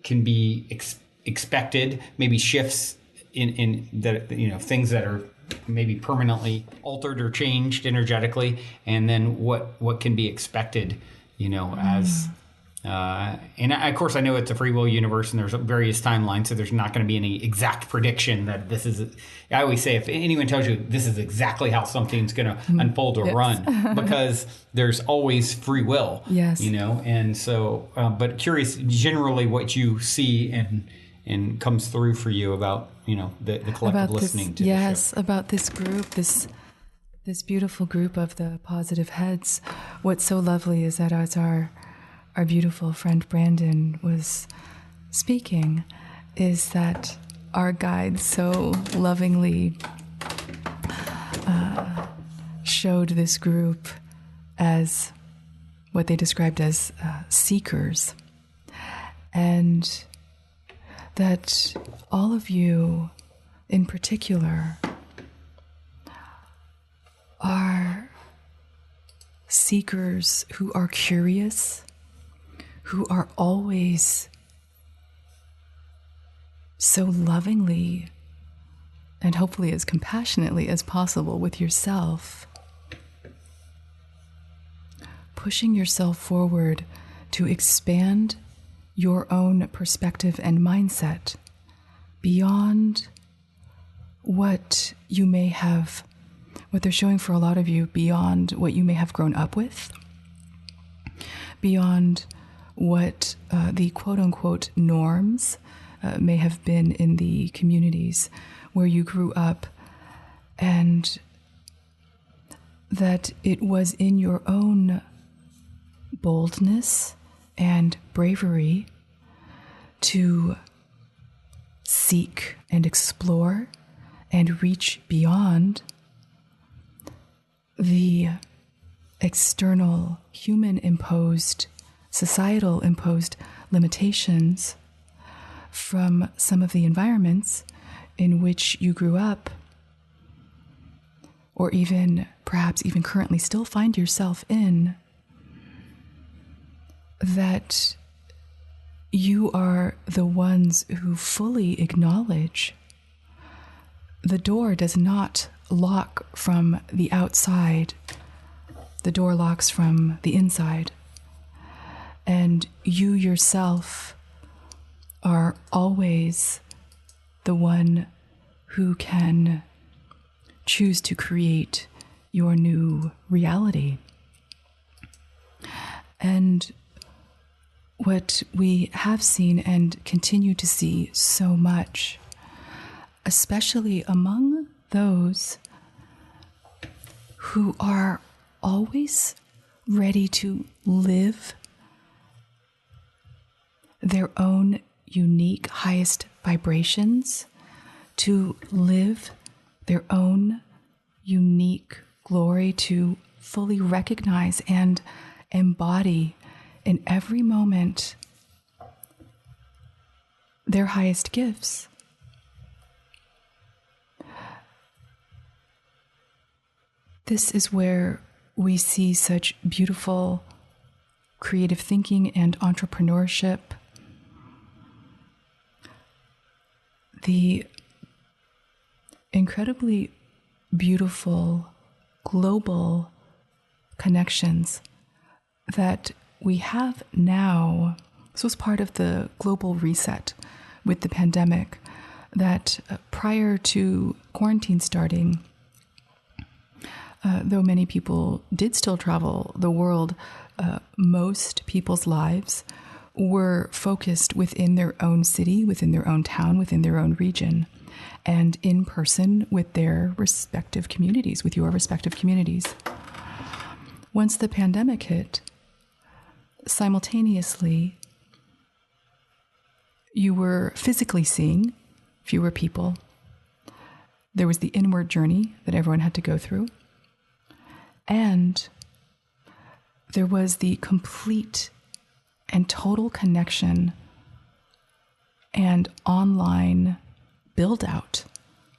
can be expected, maybe shifts in that, things that are maybe permanently altered or changed energetically, and then what can be expected, as Of course, I know it's a free will universe and there's various timelines, so there's not going to be any exact prediction that this is. I always say if anyone tells you this is exactly how something's going to unfold or run, because there's always free will. Yes. And so, but curious generally what you see and comes through for you about, the collective about listening to yes, the show. About this group, this beautiful group of the positive heads. What's so lovely is that as our beautiful friend Brandon was speaking, is that our guide so lovingly showed this group as what they described as seekers, and that all of you in particular are seekers who are curious, who are always so lovingly and hopefully as compassionately as possible with yourself, pushing yourself forward to expand your own perspective and mindset beyond what you may have, what they're showing for a lot of you, beyond what you may have grown up with, beyond what the quote-unquote norms may have been in the communities where you grew up, and that it was in your own boldness and bravery to seek and explore and reach beyond the external human-imposed, societal-imposed limitations from some of the environments in which you grew up, or even perhaps even currently still find yourself in, that you are the ones who fully acknowledge the door does not lock from the outside. The door locks from the inside. And you yourself are always the one who can choose to create your new reality. And what we have seen and continue to see so much, especially among those who are always ready to live their own unique highest vibrations, to live their own unique glory, to fully recognize and embody in every moment their highest gifts. This is where we see such beautiful creative thinking and entrepreneurship. The incredibly beautiful global connections that we have now. This was part of the global reset with the pandemic, that prior to quarantine starting, though many people did still travel the world, most people's lives were focused within their own city, within their own town, within their own region, and in person with their respective communities, with your respective communities. Once the pandemic hit, simultaneously, you were physically seeing fewer people. There was the inward journey that everyone had to go through. And there was the complete and total connection and online build out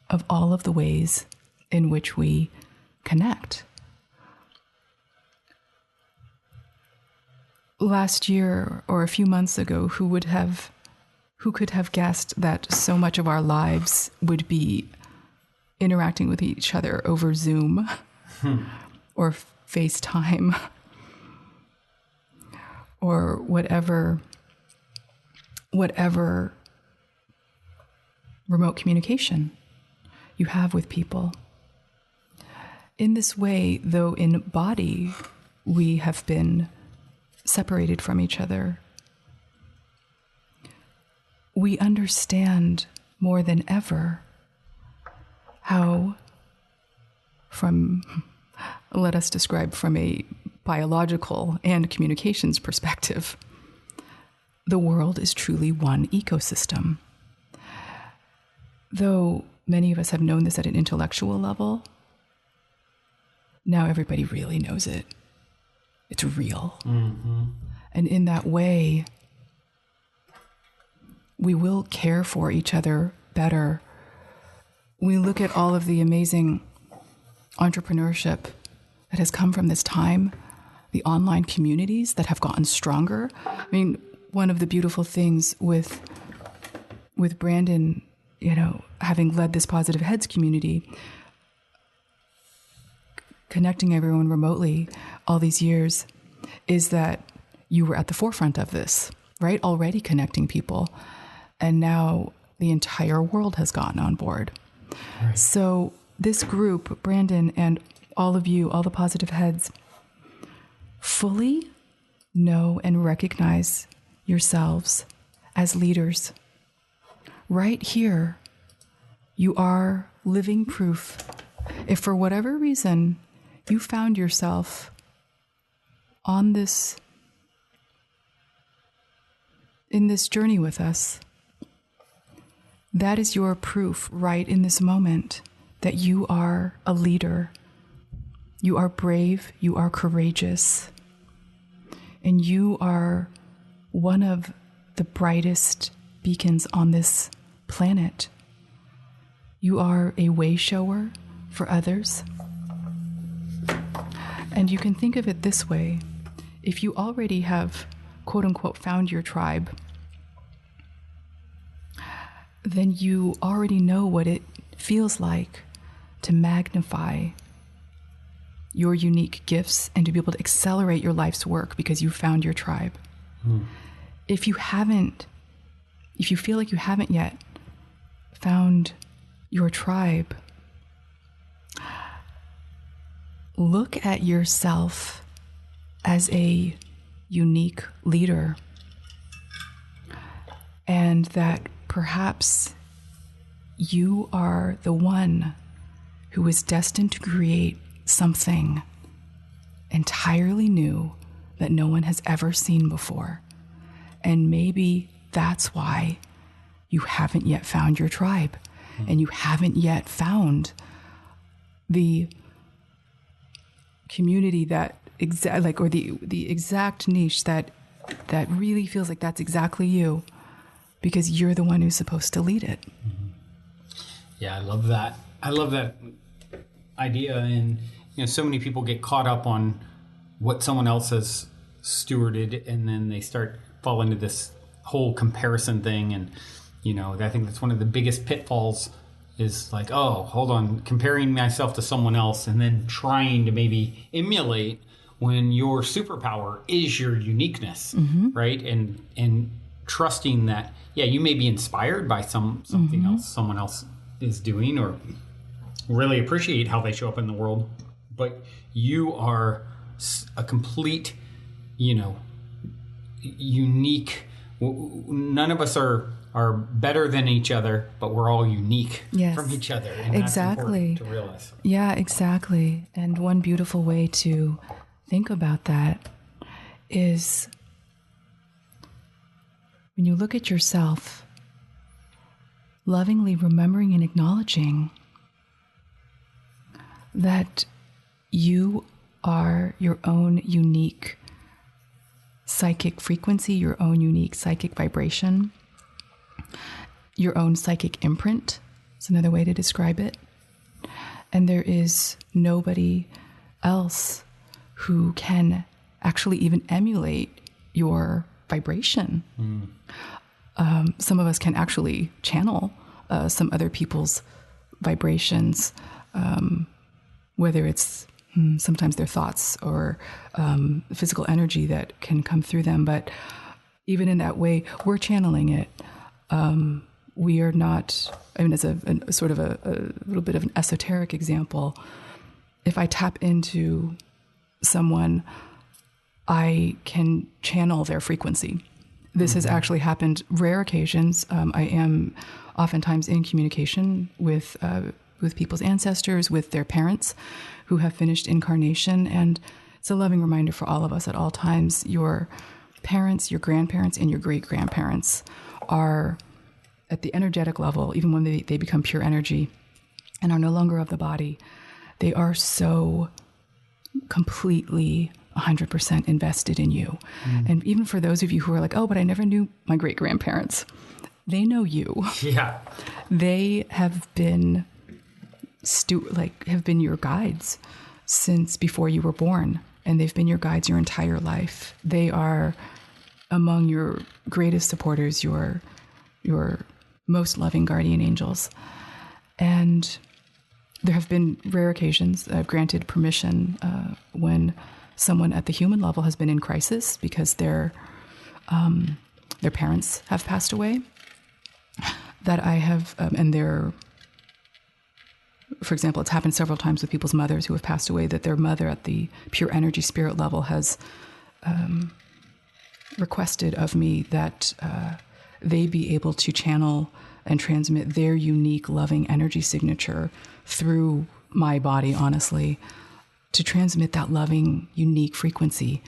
of all of the ways in which we connect. Last year or a few months ago, who could have guessed that so much of our lives would be interacting with each other over Zoom or FaceTime or whatever remote communication you have with people. In this way, though in body we have been separated from each other, we understand more than ever how, let us describe from a biological and communications perspective, the world is truly one ecosystem. Though many of us have known this at an intellectual level, now everybody really knows it. It's real. Mm-hmm. And in that way, we will care for each other better. We look at all of the amazing entrepreneurship that has come from this time, the online communities that have gotten stronger. I mean, one of the beautiful things with Brandon, having led this Positive Heads community, connecting everyone remotely all these years, is that you were at the forefront of this, right? Already connecting people. And now the entire world has gotten on board. Right. So this group, Brandon and all of you, all the Positive Heads, fully know and recognize yourselves as leaders. Right here, you are living proof. If for whatever reason you found yourself in this journey with us, that is your proof right in this moment that you are a leader. You are brave, you are courageous, and you are one of the brightest beacons on this planet. You are a way shower for others. And you can think of it this way. If you already have, quote unquote, found your tribe, then you already know what it feels like to magnify your unique gifts and to be able to accelerate your life's work because you found your tribe. If you feel like you haven't yet found your tribe, look at yourself as a unique leader, and that perhaps you are the one who is destined to create something entirely new that no one has ever seen before. And maybe that's why you haven't yet found your tribe, and you haven't yet found the community that or the exact niche that really feels like that's exactly you, because you're the one who's supposed to lead it. Yeah, I love that. I love that idea. And so many people get caught up on what someone else has stewarded, and then they fall into this whole comparison thing. And I think that's one of the biggest pitfalls, is like, oh, hold on, comparing myself to someone else and then trying to maybe emulate when your superpower is your uniqueness, right? And trusting that, yeah, you may be inspired by something else someone else is doing, or really appreciate how they show up in the world, but you are a complete, unique. None of us are better than each other, but we're all unique from each other. And exactly. That's important to realize. Yeah, exactly. And one beautiful way to think about that is when you look at yourself, lovingly remembering and acknowledging that you are your own unique psychic frequency, your own unique psychic vibration, your own psychic imprint is another way to describe it. And there is nobody else who can actually even emulate your vibration. Some of us can actually channel some other people's vibrations, whether it's sometimes their thoughts or physical energy that can come through them. But even in that way, we're channeling it. We are not, as a sort of a little bit of an esoteric example, if I tap into someone, I can channel their frequency. This has actually happened rare occasions. I am oftentimes in communication with people's ancestors, with their parents who have finished incarnation. And it's a loving reminder for all of us at all times. Your parents, your grandparents, and your great-grandparents are at the energetic level, even when they become pure energy and are no longer of the body. They are so completely 100% invested in you. And even for those of you who are like, oh, but I never knew my great-grandparents, they know you. Yeah. They have been have been your guides since before you were born, and they've been your guides your entire life. They are among your greatest supporters, your most loving guardian angels. And there have been rare occasions I've granted permission when someone at the human level has been in crisis because their parents have passed away, that I have, for example, it's happened several times with people's mothers who have passed away, that their mother at the pure energy spirit level has requested of me that they be able to channel and transmit their unique loving energy signature through my body, honestly, to transmit that loving, unique frequency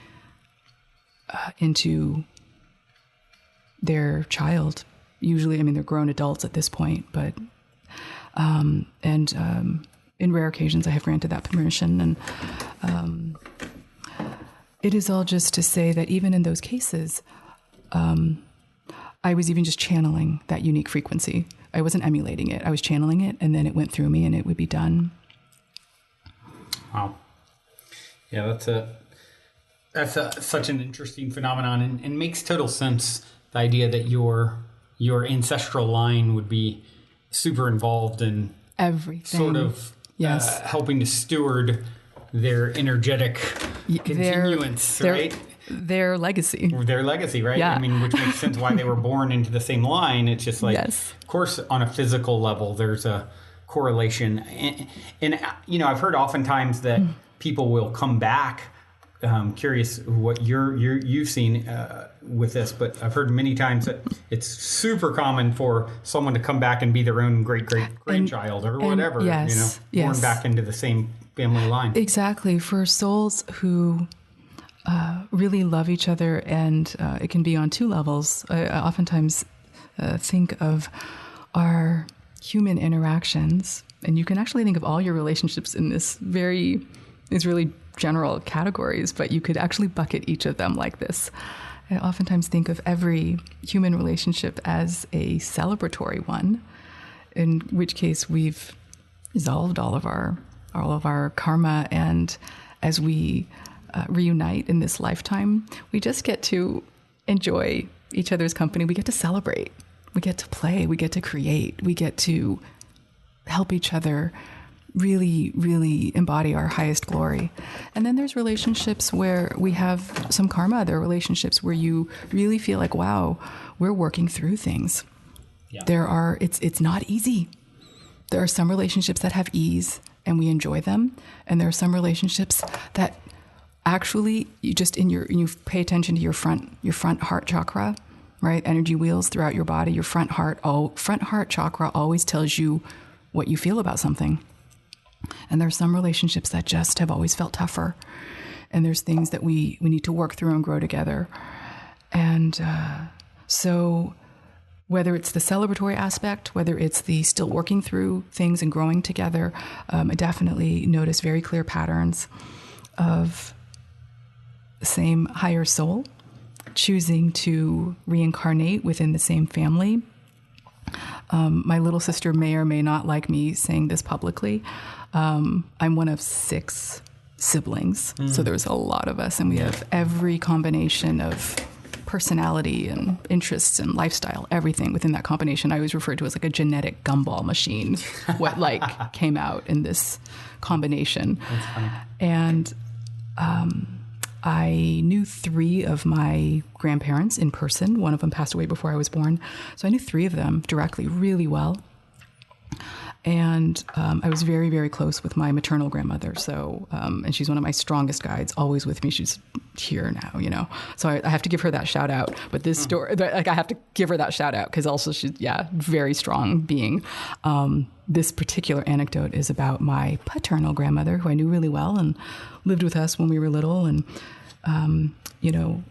into their child. Usually, they're grown adults at this point, but in rare occasions, I have granted that permission. And it is all just to say that even in those cases, I was even just channeling that unique frequency. I wasn't emulating it. I was channeling it, and then it went through me, and it would be done. Wow. Yeah, that's such an interesting phenomenon, and makes total sense. The idea that your ancestral line would be super involved in everything, sort of helping to steward their energetic continuance, right? Their legacy. Their legacy, right? Yeah. Which makes sense why they were born into the same line. It's just like, yes. Of course, on a physical level, there's a correlation. And I've heard oftentimes that people will come back. Curious what you've seen with this, but I've heard many times that it's super common for someone to come back and be their own great-grandchild or whatever, born back into the same family line. Exactly. For souls who really love each other, and it can be on two levels. I oftentimes think of our human interactions, and you can actually think of all your relationships in these really general categories, but you could actually bucket each of them like this. I oftentimes think of every human relationship as a celebratory one, in which case we've resolved all of our karma, and as we reunite in this lifetime, we just get to enjoy each other's company. We get to celebrate. We get to play. We get to create. We get to help each other really, really embody our highest glory. And then there's relationships where we have some karma. There are relationships where you really feel like, wow, we're working through things. Yeah. It's not easy. There are some relationships that have ease and we enjoy them. And there are some relationships that actually you pay attention to your front heart chakra, right? Energy wheels throughout your body. Your front heart chakra always tells you what you feel about something. And there are some relationships that just have always felt tougher. And there's things that we need to work through and grow together. And so whether it's the celebratory aspect, whether it's the still working through things and growing together, I definitely notice very clear patterns of the same higher soul choosing to reincarnate within the same family. My little sister may or may not like me saying this publicly. I'm one of 6 siblings, so there's a lot of us, and we have every combination of personality and interests and lifestyle, everything within that combination. I always refer to as like a genetic gumball machine, what like came out in this combination. That's funny. And I knew 3 of my grandparents in person. One of them passed away before I was born. So I knew 3 of them directly really well. And I was very, very close with my maternal grandmother. So, and she's one of my strongest guides, always with me. She's here now, you know. So I have to give her that shout out. But this story, like I have to give her that shout out because also she's, very strong being. This particular anecdote is about my paternal grandmother, who I knew really well and lived with us when we were little and,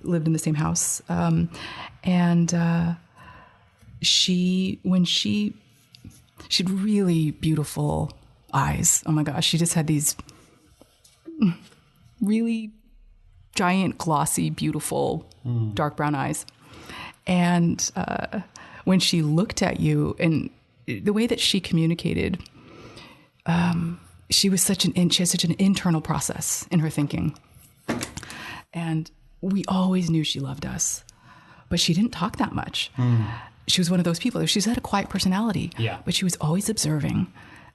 lived in the same house. She had really beautiful eyes. Oh my gosh, she just had these really giant, glossy, beautiful, dark brown eyes. And when she looked at you, and the way that she communicated, she had such an internal process in her thinking. And we always knew she loved us, but she didn't talk that much. She was one of those people. She's had a quiet personality, but she was always observing.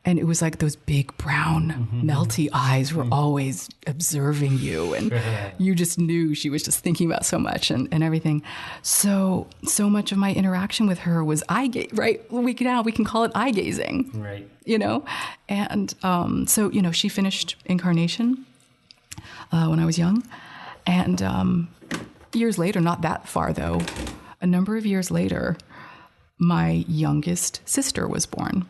And it was like those big brown, melty eyes were always observing you. And you just knew she was just thinking about so much and everything. So much of my interaction with her was right? We can call it eye gazing. Right. You know? And she finished incarnation when I was young. And years later, not that far though, a number of years later, my youngest sister was born.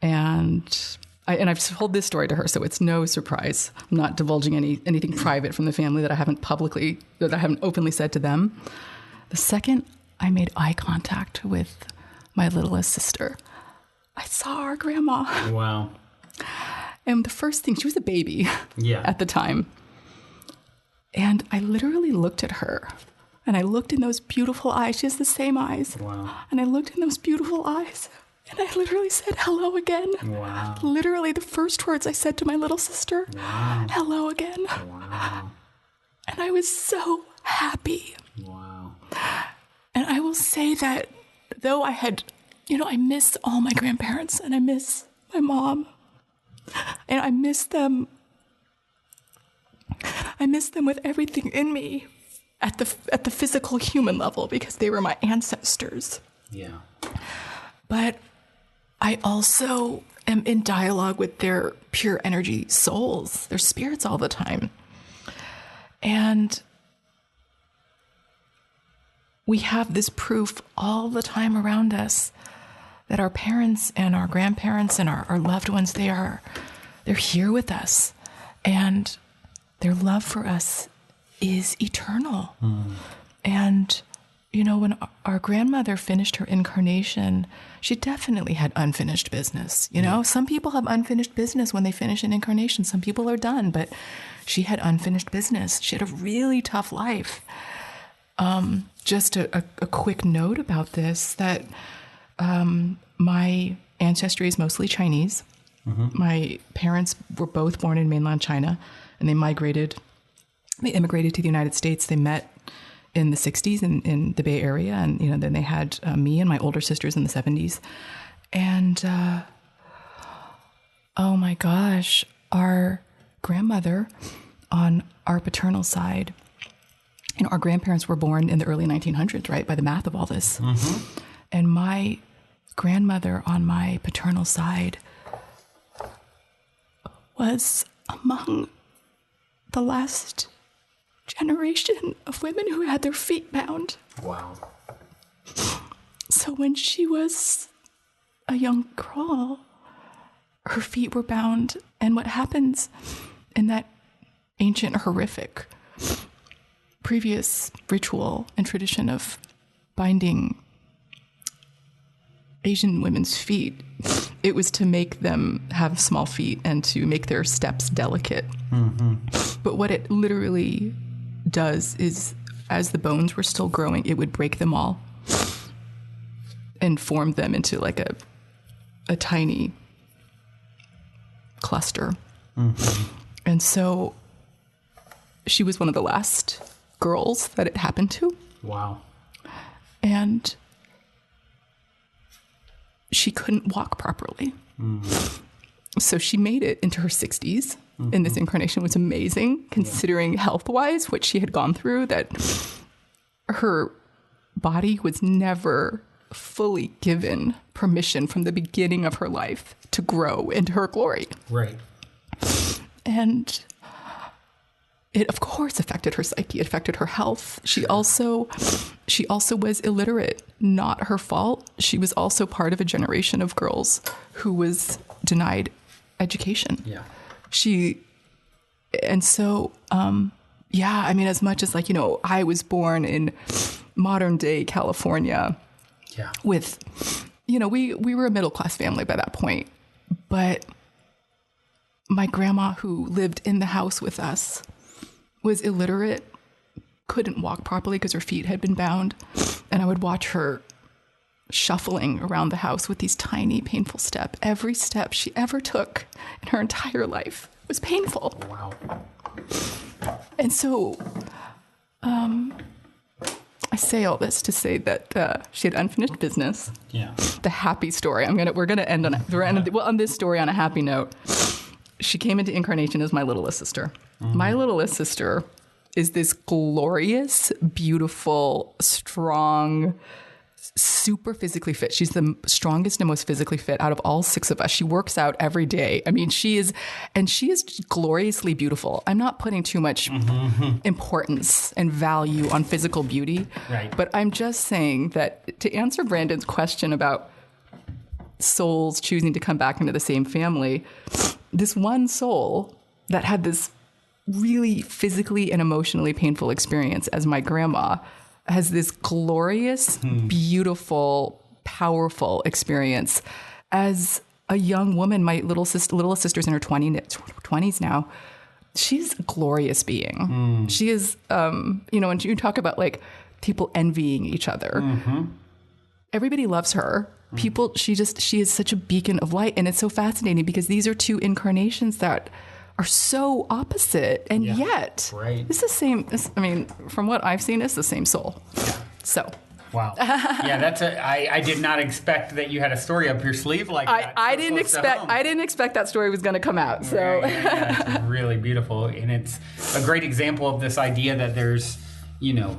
And I've told this story to her, so it's no surprise. I'm not divulging anything private from the family that I haven't openly said to them. The second I made eye contact with my littlest sister, I saw our grandma. Wow. And the first thing, she was a baby at the time. And I literally looked at her. And I looked in those beautiful eyes. She has the same eyes. Wow. And I looked in those beautiful eyes. And I literally said, hello again. Wow. Literally the first words I said to my little sister. Wow. Hello again. Wow. And I was so happy. Wow. And I will say that though I had, I miss all my grandparents and I miss my mom. And I miss them. I miss them with everything in me. At the physical human level, because they were my ancestors. Yeah. But I also am in dialogue with their pure energy souls, their spirits all the time. And we have this proof all the time around us that our parents and our grandparents and our loved ones, they're here with us. And their love for us is eternal. And, when our grandmother finished her incarnation, she definitely had unfinished business. Some people have unfinished business when they finish an incarnation. Some people are done, but she had unfinished business. She had a really tough life. Just a quick note about this, that my ancestry is mostly Chinese. My parents were both born in mainland China, and they immigrated to the United States. They met in the 60s in the Bay Area. And, then they had me and my older sisters in the 70s. And, oh my gosh, our grandmother on our paternal side, our grandparents were born in the early 1900s, right? By the math of all this. And my grandmother on my paternal side was among the last generation of women who had their feet bound. Wow. So when she was a young girl, her feet were bound. And what happens in that ancient, horrific, previous ritual and tradition of binding Asian women's feet, it was to make them have small feet and to make their steps delicate. But what it literally does is, as the bones were still growing, it would break them all and form them into like a tiny cluster. And so she was one of the last girls that it happened to. Wow. And she couldn't walk properly. So she made it into her 60s in this incarnation. It was amazing, considering health-wise what she had gone through, that her body was never fully given permission from the beginning of her life to grow into her glory. Right. And it, of course, affected her psyche. It affected her health. She also was illiterate. Not her fault. She was also part of a generation of girls who was denied education. Yeah. I mean, as much as like, you know, I was born in modern day California. Yeah. With, you know, we were a middle class family by that point, but my grandma, who lived in the house with us, was illiterate, couldn't walk properly because her feet had been bound. And I would watch her shuffling around the house with these tiny, painful steps. Every step she ever took in her entire life was painful. Wow. And so I say all this to say that she had unfinished business. Yeah. The happy story. We're gonna end on this story on a happy note. She came into incarnation as my littlest sister. My littlest sister is this glorious, beautiful, strong, super physically fit. She's the strongest and most physically fit out of all 6 of us. She works out every day. I mean, she is gloriously beautiful. I'm not putting too much importance and value on physical beauty, right. But I'm just saying that to answer Brandon's question about souls choosing to come back into the same family, this one soul that had this really physically and emotionally painful experience as my grandma has this glorious, beautiful, powerful experience as a young woman. My littlest sister's in her 20s now. She's a glorious being. She is, you know, when you talk about like people envying each other, everybody loves her. She is such a beacon of light. And it's so fascinating because these are 2 incarnations that are so opposite, and yet it's the same. From what I've seen, it's the same soul. Yeah. So, wow, yeah, I did not expect that you had a story up your sleeve like that. I didn't expect that story was going to come out. So, it's really beautiful, and it's a great example of this idea that there's, you know,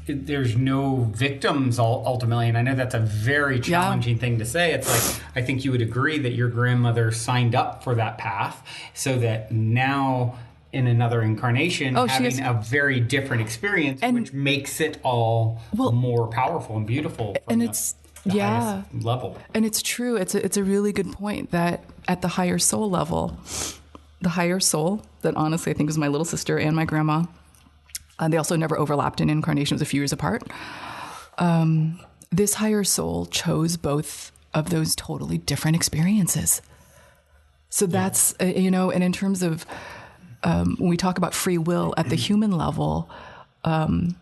there's no victims ultimately, and I know that's a very challenging thing to say. It's like, I think you would agree that your grandmother signed up for that path, so that now in another incarnation, having a very different experience, which makes it all more powerful and beautiful. And it's the highest level. And it's true. It's a really good point that at the higher soul level, the higher soul that honestly I think was my little sister and my grandma. They also never overlapped in incarnation. It was a few years apart. This higher soul chose both of those totally different experiences. So that's, you know, and in terms of when we talk about free will at the human level,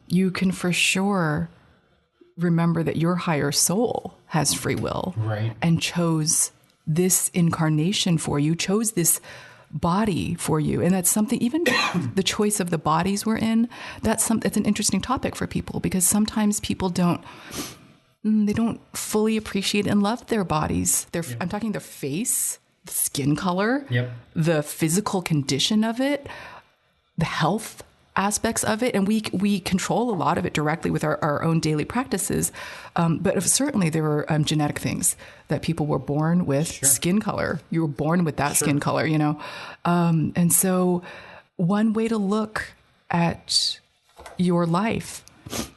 you can for sure remember that your higher soul has free will, right, and chose this incarnation for you, chose this body for you. And that's something, even the choice of the bodies we're in, it's an interesting topic for people, because sometimes people don't fully appreciate and love their bodies. I'm talking their face, the skin color, the physical condition of it, the health aspects of it. And we control a lot of it directly with our own daily practices. But certainly there were genetic things that people were born with. Skin color. You were born with that skin color, you know. And so one way to look at your life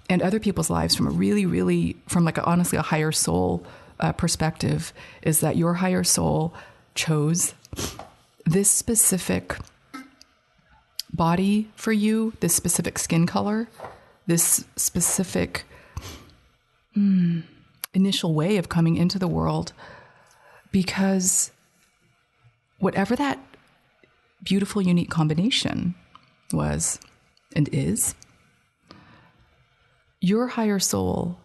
and other people's lives from honestly a higher soul perspective is that your higher soul chose this specific body for you, this specific skin color, this specific initial way of coming into the world, because whatever that beautiful, unique combination was and is, your higher soul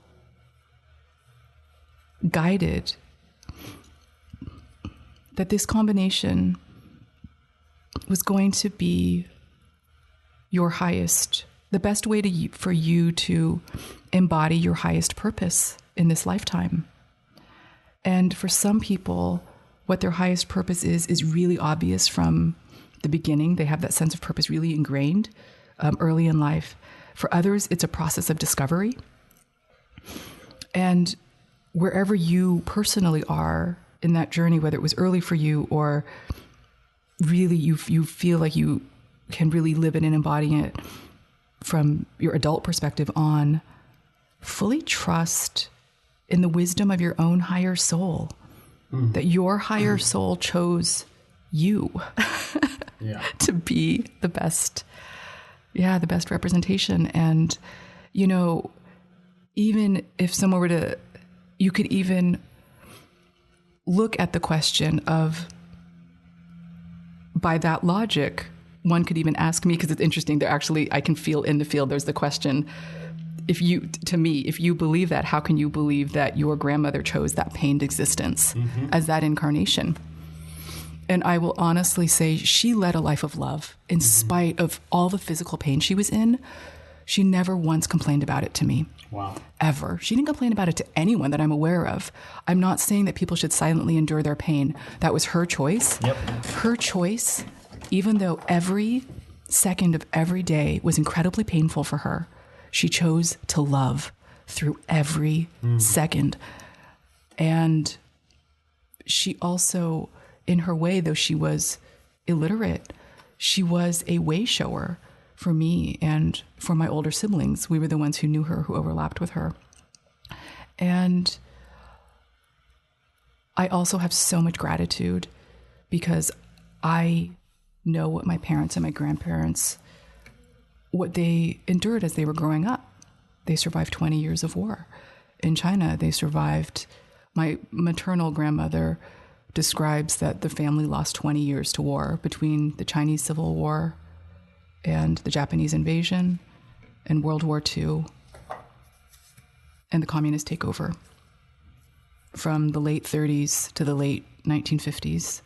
guided that this combination was going to be your highest the best way for you to embody your highest purpose in this lifetime. And for some people, what their highest purpose is really obvious from the beginning. They have that sense of purpose really ingrained early in life. For others, it's a process of discovery. And wherever you personally are in that journey, whether it was early for you or really you feel like you can really live it and embody it from your adult perspective on, fully trust in the wisdom of your own higher soul, that your higher soul chose you to be the best representation. And, you know, even if someone were to, you could even look at the question of, by that logic, one could even ask me, because it's interesting, there actually, I can feel in the field, there's the question, if you believe that, how can you believe that your grandmother chose that pained existence as that incarnation? And I will honestly say she led a life of love in spite of all the physical pain she was in. She never once complained about it to me. Wow. Ever. She didn't complain about it to anyone that I'm aware of. I'm not saying that people should silently endure their pain. That was her choice. Yep. Her choice, even though every second of every day was incredibly painful for her, she chose to love through every second. And she also, in her way, though she was illiterate, she was a way shower for me and for my older siblings. We were the ones who knew her, who overlapped with her. And I also have so much gratitude because I know what my parents and my grandparents, what they endured as they were growing up. They survived 20 years of war. In China, they survived. My maternal grandmother describes that the family lost 20 years to war between the Chinese Civil War and the Japanese invasion and World War II and the communist takeover from the late 30s to the late 1950s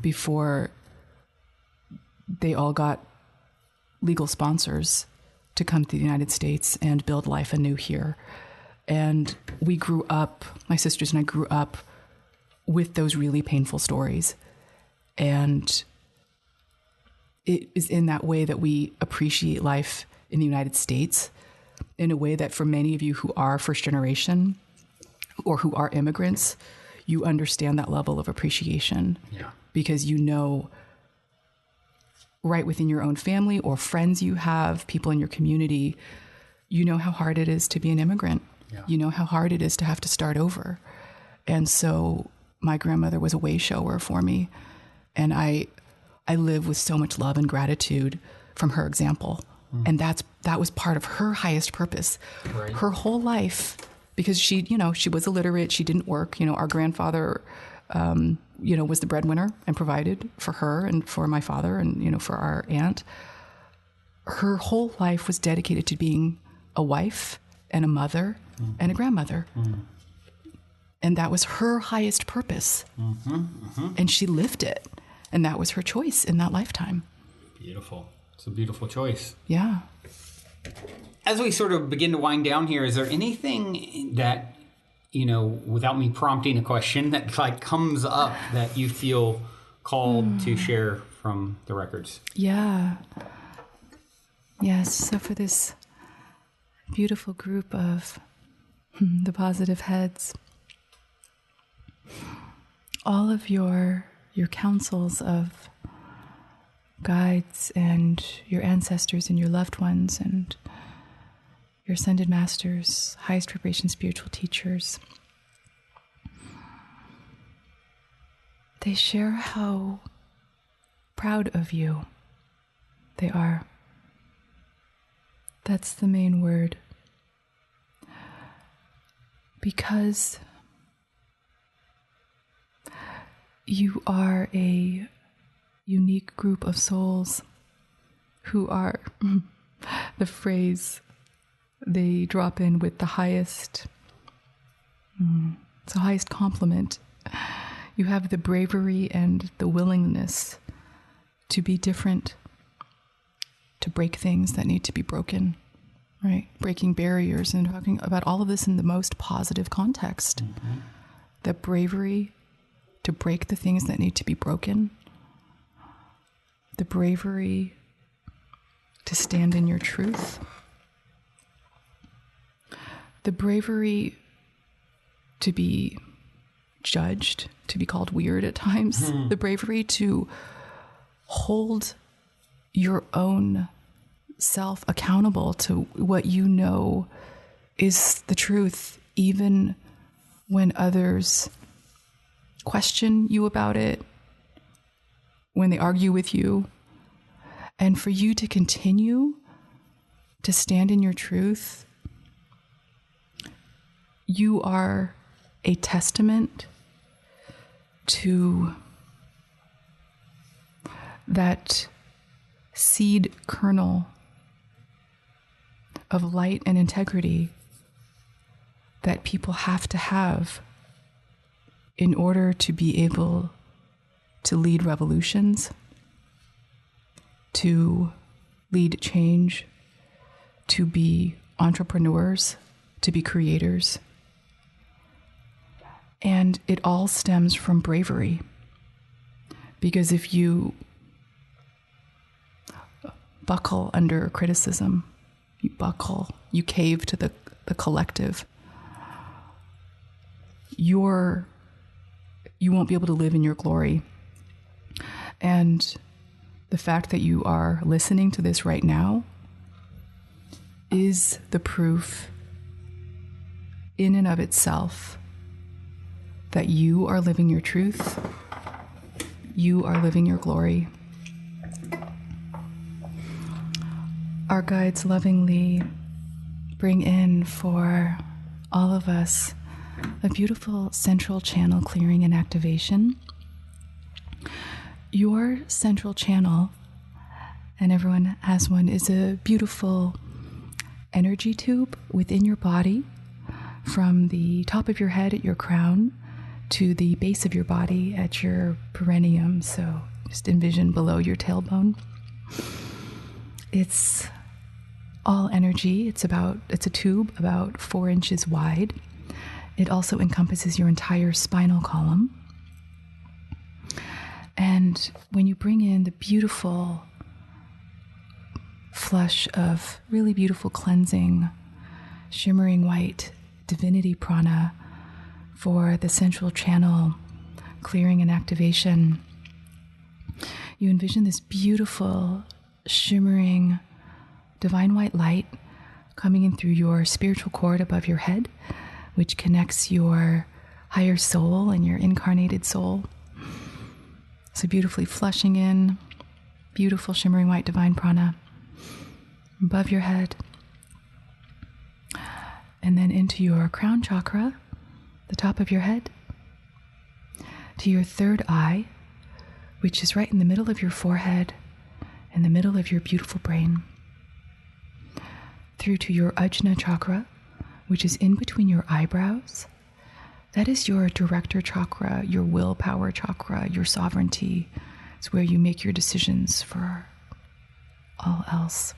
before they all got legal sponsors to come to the United States and build life anew here. And we grew up, my sisters and I grew up with those really painful stories. And it is in that way that we appreciate life in the United States, in a way that for many of you who are first generation or who are immigrants, you understand that level of appreciation because you know right within your own family or friends you have, people in your community, you know how hard it is to be an immigrant. Yeah. You know how hard it is to have to start over. And so my grandmother was a way shower for me. And I live with so much love and gratitude from her example. And that was part of her highest purpose. Right. Her whole life, because she was illiterate, she didn't work. Our grandfather, was the breadwinner and provided for her and for my father and, for our aunt. Her whole life was dedicated to being a wife and a mother and a grandmother. And that was her highest purpose. And she lived it. And that was her choice in that lifetime. Beautiful. It's a beautiful choice. Yeah. As we sort of begin to wind down here, is there anything that, without me prompting a question, that comes up that you feel called to share from the records? Yeah. Yes. So for this beautiful group of the positive heads, all of your counsels of guides and your ancestors and your loved ones and your ascended masters, highest vibration spiritual teachers, they share how proud of you they are. That's the main word. Because you are a unique group of souls who are the phrase they drop in with the highest, it's the highest compliment. You have the bravery and the willingness to be different, to break things that need to be broken, right? Breaking barriers and talking about all of this in the most positive context. Mm-hmm. The bravery to break the things that need to be broken. The bravery to stand in your truth. The bravery to be judged, to be called weird at times. Mm-hmm. The bravery to hold your own self accountable to what you know is the truth, even when others question you about it, when they argue with you, and for you to continue to stand in your truth. You are a testament to that seed kernel of light and integrity that people have to have in order to be able to lead revolutions, to lead change, to be entrepreneurs, to be creators. And it all stems from bravery. Because if you buckle under criticism, you cave to the collective, you won't be able to live in your glory. And the fact that you are listening to this right now is the proof in and of itself that you are living your truth, you are living your glory. Our guides lovingly bring in for all of us a beautiful central channel clearing and activation. Your central channel, and everyone has one, is a beautiful energy tube within your body, from the top of your head at your crown to the base of your body at your perineum. So just envision below your tailbone. It's all energy. It's a tube about 4 inches wide. It also encompasses your entire spinal column. And when you bring in the beautiful flush of really beautiful cleansing, shimmering white divinity prana for the central channel clearing and activation, you envision this beautiful, shimmering, divine white light coming in through your spiritual cord above your head, which connects your higher soul and your incarnated soul. So beautifully flushing in, beautiful shimmering white divine prana above your head. And then into your crown chakra, the top of your head, to your third eye, which is right in the middle of your forehead, in the middle of your beautiful brain, through to your Ajna chakra, which is in between your eyebrows. That is your director chakra, your willpower chakra, your sovereignty. It's where you make your decisions for all else.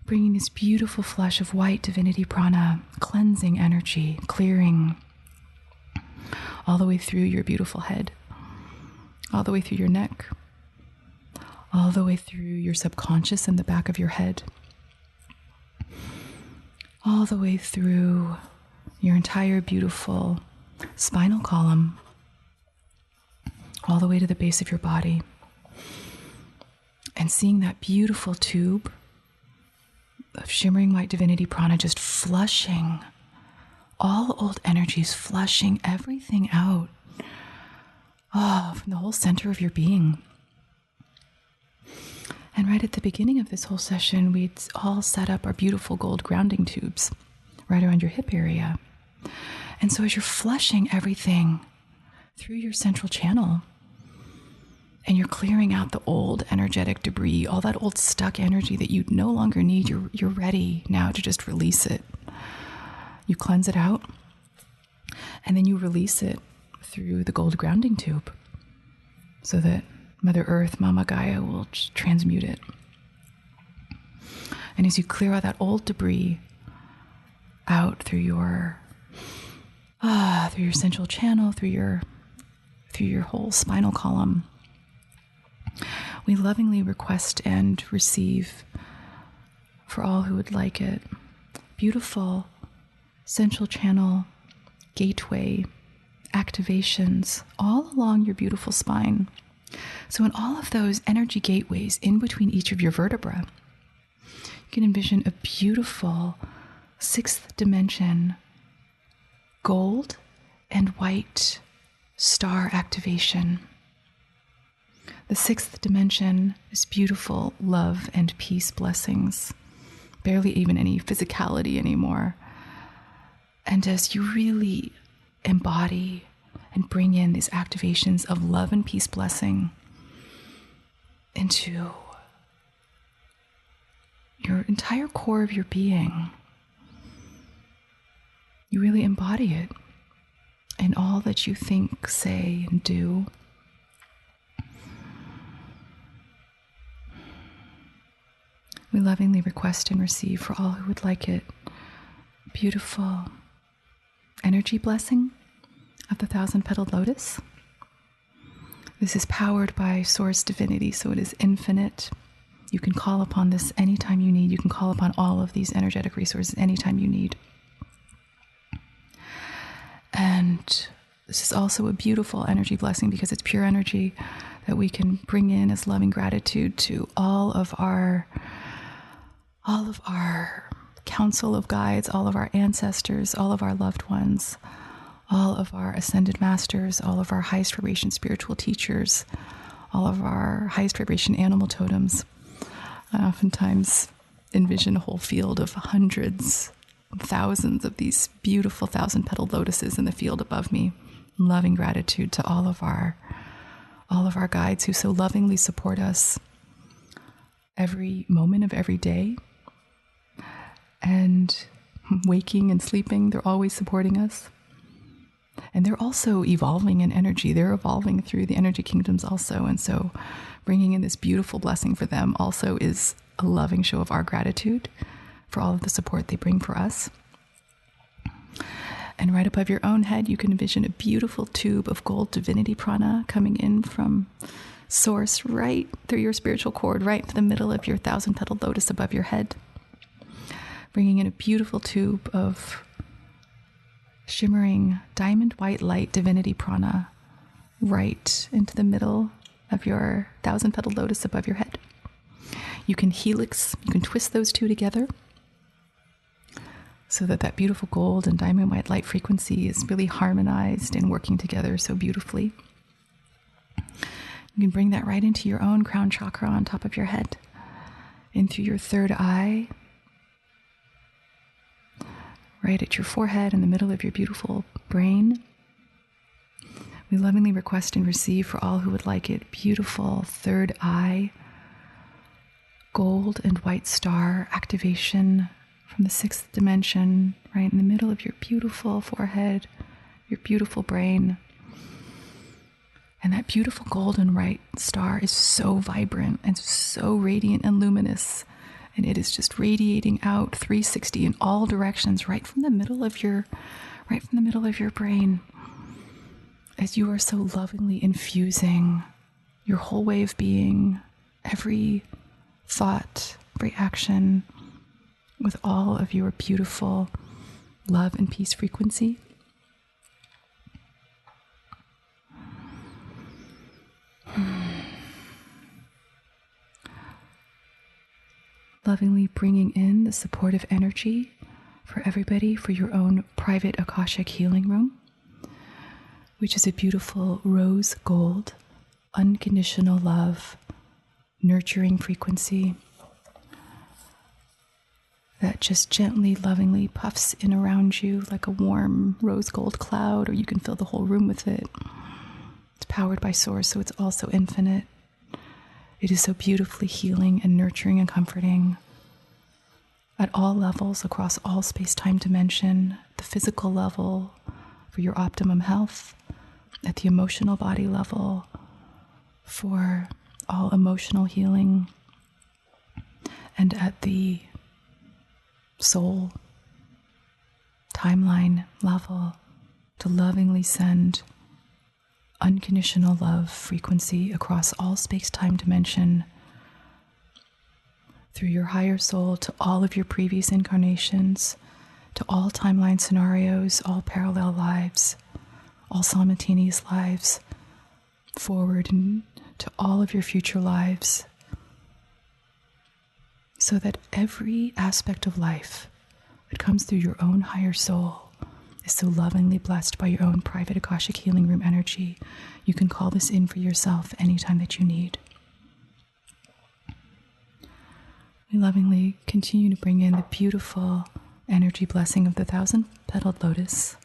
Bringing this beautiful flush of white divinity prana, cleansing energy, clearing all the way through your beautiful head, all the way through your neck, all the way through your subconscious in the back of your head, all the way through your entire beautiful spinal column, all the way to the base of your body. And seeing that beautiful tube of shimmering white divinity prana just flushing all old energies, flushing everything out, from the whole center of your being. And right at the beginning of this whole session, we'd all set up our beautiful gold grounding tubes right around your hip area. And so as you're flushing everything through your central channel, and you're clearing out the old energetic debris, all that old stuck energy that you no longer need, you're ready now to just release it. You cleanse it out, and then you release it through the gold grounding tube so that Mother Earth, Mama Gaia, will transmute it. And as you clear all that old debris out through your central channel, through your whole spinal column, we lovingly request and receive, for all who would like it, beautiful central channel gateway activations all along your beautiful spine. So in all of those energy gateways in between each of your vertebrae, you can envision a beautiful 6th dimension gold and white star activation. The 6th dimension is beautiful love and peace blessings, barely even any physicality anymore. And as you really embody and bring in these activations of love and peace blessing into your entire core of your being, you really embody it in all that you think, say, and do. We lovingly request and receive, for all who would like it, beautiful energy blessing of the 1,000-petaled lotus. This is powered by Source Divinity, so it is infinite. You can call upon this anytime you need. You can call upon all of these energetic resources anytime you need. And this is also a beautiful energy blessing because it's pure energy that we can bring in as loving gratitude to all of our council of guides, all of our ancestors, all of our loved ones, all of our ascended masters, all of our highest vibration spiritual teachers, all of our highest vibration animal totems. I oftentimes envision a whole field of hundreds, thousands of these beautiful 1,000-petaled lotuses in the field above me. Loving gratitude to all of our guides who so lovingly support us every moment of every day. And waking and sleeping, they're always supporting us. And they're also evolving in energy. They're evolving through the energy kingdoms also. And so bringing in this beautiful blessing for them also is a loving show of our gratitude for all of the support they bring for us. And right above your own head, you can envision a beautiful tube of gold divinity prana coming in from source right through your spiritual cord, right to the middle of your 1,000-petaled lotus above your head. Bringing in a beautiful tube of shimmering diamond white light divinity prana right into the middle of your 1,000-petaled lotus above your head. You can twist those two together so that that beautiful gold and diamond white light frequency is really harmonized and working together so beautifully. You can bring that right into your own crown chakra on top of your head, in through your third eye, right at your forehead in the middle of your beautiful brain. We lovingly request and receive, for all who would like it, beautiful third eye, gold and white star activation from the 6th dimension, right in the middle of your beautiful forehead, your beautiful brain. And that beautiful golden white star is so vibrant and so radiant and luminous. And it is just radiating out 360 in all directions, right from the middle of your brain, as you are so lovingly infusing your whole way of being, every thought, every action, with all of your beautiful love and peace frequency. Lovingly bringing in the supportive energy for everybody for your own private Akashic healing room, which is a beautiful rose gold, unconditional love, nurturing frequency that just gently, lovingly puffs in around you like a warm rose gold cloud, or you can fill the whole room with it. It's powered by Source, so it's also infinite. It is so beautifully healing and nurturing and comforting at all levels, across all space-time dimension, the physical level for your optimum health, at the emotional body level for all emotional healing, and at the soul, timeline level to lovingly send unconditional love frequency across all space-time dimension through your higher soul to all of your previous incarnations, to all timeline scenarios, all parallel lives, all simultaneous lives, forward and to all of your future lives, so that every aspect of life that comes through your own higher soul is so lovingly blessed by your own private Akashic healing room energy. You can call this in for yourself anytime that you need. We lovingly continue to bring in the beautiful energy blessing of the 1,000-petaled lotus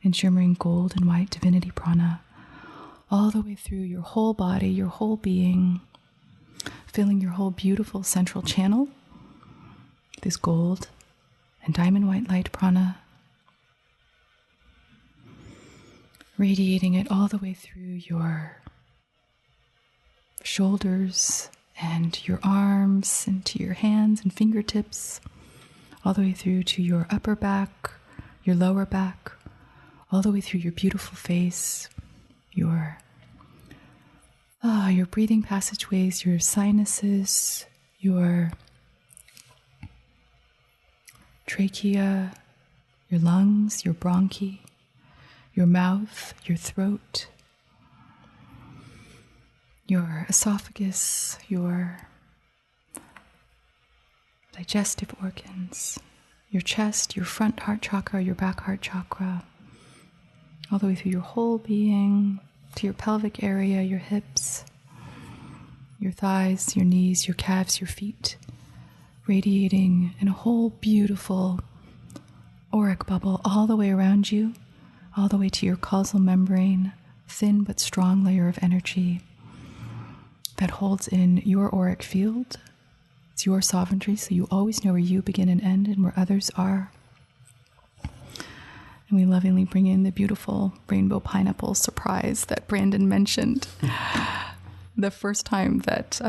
in shimmering gold and white divinity prana, all the way through your whole body, your whole being, filling your whole beautiful central channel, this gold and diamond white light prana, radiating it all the way through your shoulders and your arms and to your hands and fingertips, all the way through to your upper back, your lower back, all the way through your beautiful face, your breathing passageways, your sinuses, your trachea, your lungs, your bronchi, your mouth, your throat, your esophagus, your digestive organs, your chest, your front heart chakra, your back heart chakra, all the way through your whole being, to your pelvic area, your hips, your thighs, your knees, your calves, your feet, radiating in a whole beautiful auric bubble all the way around you, all the way to your causal membrane, thin but strong layer of energy that holds in your auric field. It's your sovereignty, so you always know where you begin and end and where others are. And we lovingly bring in the beautiful rainbow pineapple surprise that Brandon mentioned. The first time that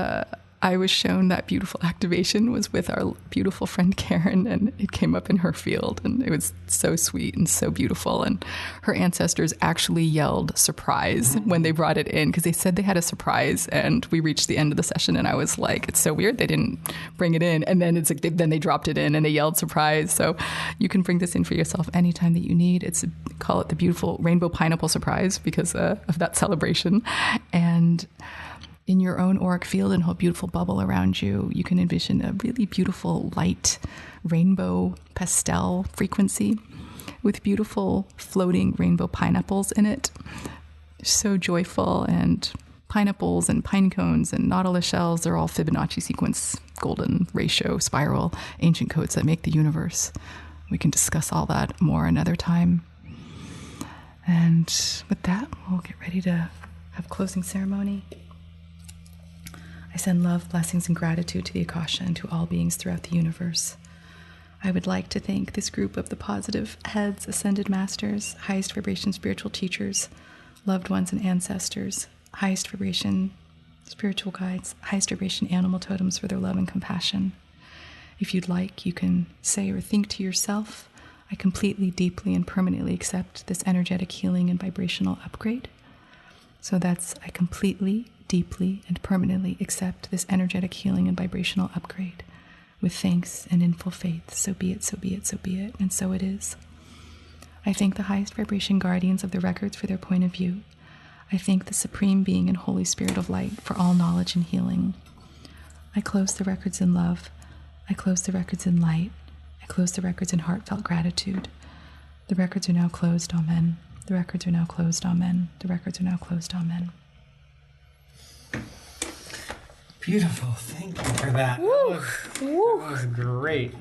I was shown that beautiful activation was with our beautiful friend Karen, and it came up in her field, and it was so sweet and so beautiful. And her ancestors actually yelled surprise when they brought it in, because they said they had a surprise, and we reached the end of the session, and I was like, it's so weird they didn't bring it in. And then it's like then they dropped it in and they yelled surprise. So you can bring this in for yourself anytime that you need. Call it the beautiful rainbow pineapple surprise because of that celebration. And in your own auric field and whole beautiful bubble around you, you can envision a really beautiful light rainbow pastel frequency with beautiful floating rainbow pineapples in it. So joyful, and pineapples and pine cones and nautilus shells, they're all Fibonacci sequence, golden ratio, spiral, ancient codes that make the universe. We can discuss all that more another time. And with that, we'll get ready to have a closing ceremony. I send love, blessings, and gratitude to the Akasha and to all beings throughout the universe. I would like to thank this group of the positive heads, ascended masters, highest vibration spiritual teachers, loved ones and ancestors, highest vibration spiritual guides, highest vibration animal totems for their love and compassion. If you'd like, you can say or think to yourself, I completely, deeply, and permanently accept this energetic healing and vibrational upgrade. So that's, I completely, deeply, and permanently accept this energetic healing and vibrational upgrade with thanks and in full faith. So be it, so be it, so be it, and so it is. I thank the highest vibration guardians of the records for their point of view. I thank the Supreme Being and Holy Spirit of Light for all knowledge and healing. I close the records in love. I close the records in light. I close the records in heartfelt gratitude. The records are now closed, amen. The records are now closed, amen. The records are now closed, amen. Beautiful. Thank you for that. That was great.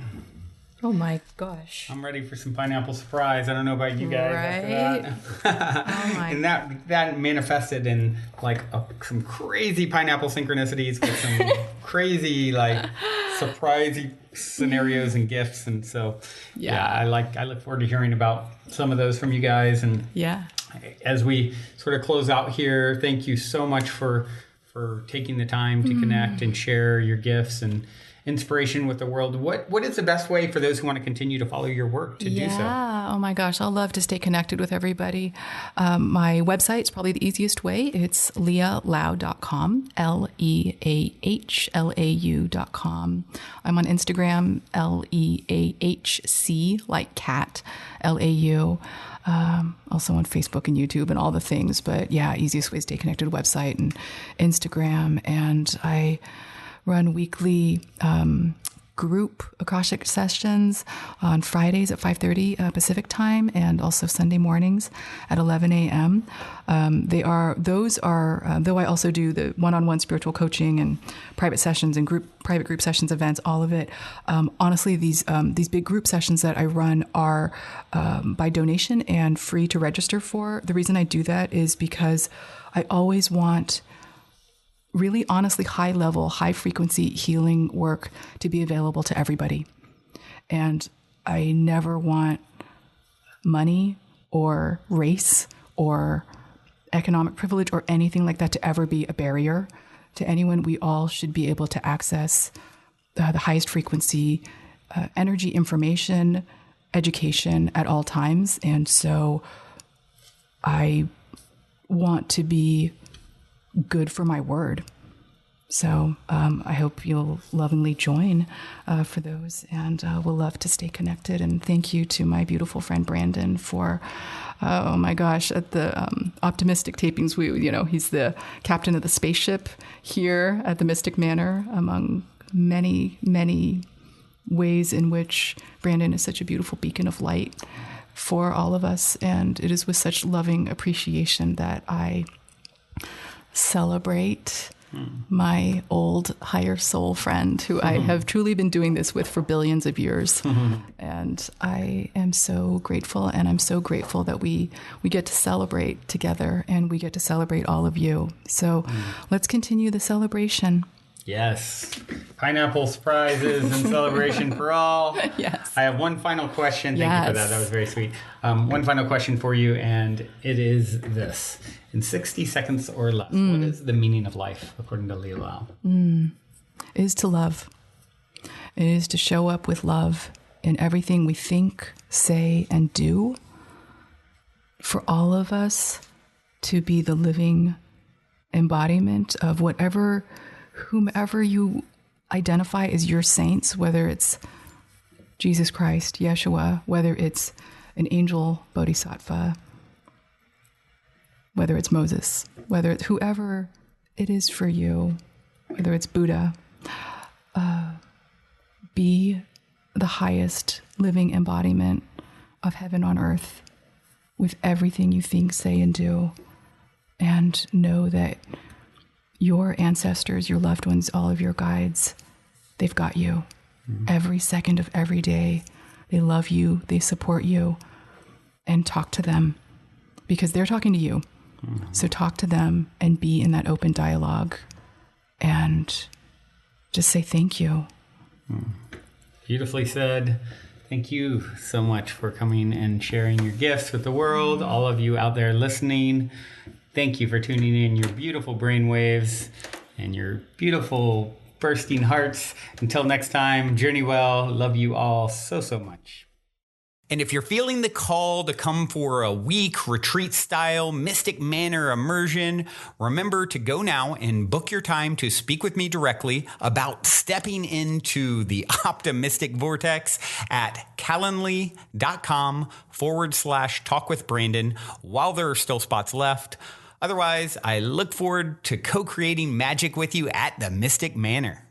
Oh my gosh. I'm ready for some pineapple surprise. I don't know about you guys after that. Oh my. And that manifested in like some crazy pineapple synchronicities with some crazy surprisey scenarios and gifts. And so I look forward to hearing about some of those from you guys. And as we sort of close out here, thank you so much for taking the time to connect and share your gifts and inspiration with the world. What is the best way for those who want to continue to follow your work to do so? Yeah. Oh my gosh. I'll love to stay connected with everybody. My website is probably the easiest way. It's leahlau.com, LEAHLAU.com. I'm on Instagram, LEAHC, like cat, LAU. Also on Facebook and YouTube and all the things. But yeah, easiest way to stay connected, website and Instagram. And I run weekly group Akashic sessions on Fridays at 5:30 Pacific time, and also Sunday mornings at 11 a.m. Those are though I also do the one-on-one spiritual coaching and private sessions and private group sessions, events, all of it. Honestly, these big group sessions that I run are by donation and free to register for. The reason I do that is because I always want really honestly high level, high frequency healing work to be available to everybody. And I never want money or race or economic privilege or anything like that to ever be a barrier to anyone. We all should be able to access the highest frequency energy, information, education at all times. And so I want to be good for my word. So I hope you'll lovingly join for those, and we'll love to stay connected. And thank you to my beautiful friend Brandon for, oh my gosh, at the optimistic tapings. He's the captain of the spaceship here at the Mystic Manor, among many, many ways in which Brandon is such a beautiful beacon of light for all of us. And it is with such loving appreciation that I celebrate my old higher soul friend who I have truly been doing this with for billions of years. And I am so grateful, and I'm so grateful that we get to celebrate together, and we get to celebrate all of you. So let's continue the celebration. Yes. Pineapple surprises and celebration for all. Yes. I have one final question. Thank you for that. That was very sweet. One final question for you, and it is this. In 60 seconds or less, what is the meaning of life, according to Leah Leah? It is to love. It is to show up with love in everything we think, say, and do. For all of us to be the living embodiment of whomever you identify as your saints, whether it's Jesus Christ, Yeshua, whether it's an angel, Bodhisattva, whether it's Moses, whether it's whoever it is for you, whether it's Buddha, be the highest living embodiment of heaven on earth with everything you think, say, and do. And know that your ancestors, your loved ones, all of your guides, they've got you every second of every day. They love you. They support you. And talk to them because they're talking to you. So talk to them and be in that open dialogue and just say thank you. Beautifully said. Thank you so much for coming and sharing your gifts with the world. All of you out there listening, thank you for tuning in your beautiful brainwaves and your beautiful bursting hearts. Until next time, journey well. Love you all so, so much. And if you're feeling the call to come for a week retreat style Mystic Manor immersion, remember to go now and book your time to speak with me directly about stepping into the optimistic vortex at calendly.com/talk with Brandon while there are still spots left. Otherwise, I look forward to co-creating magic with you at the Mystic Manor.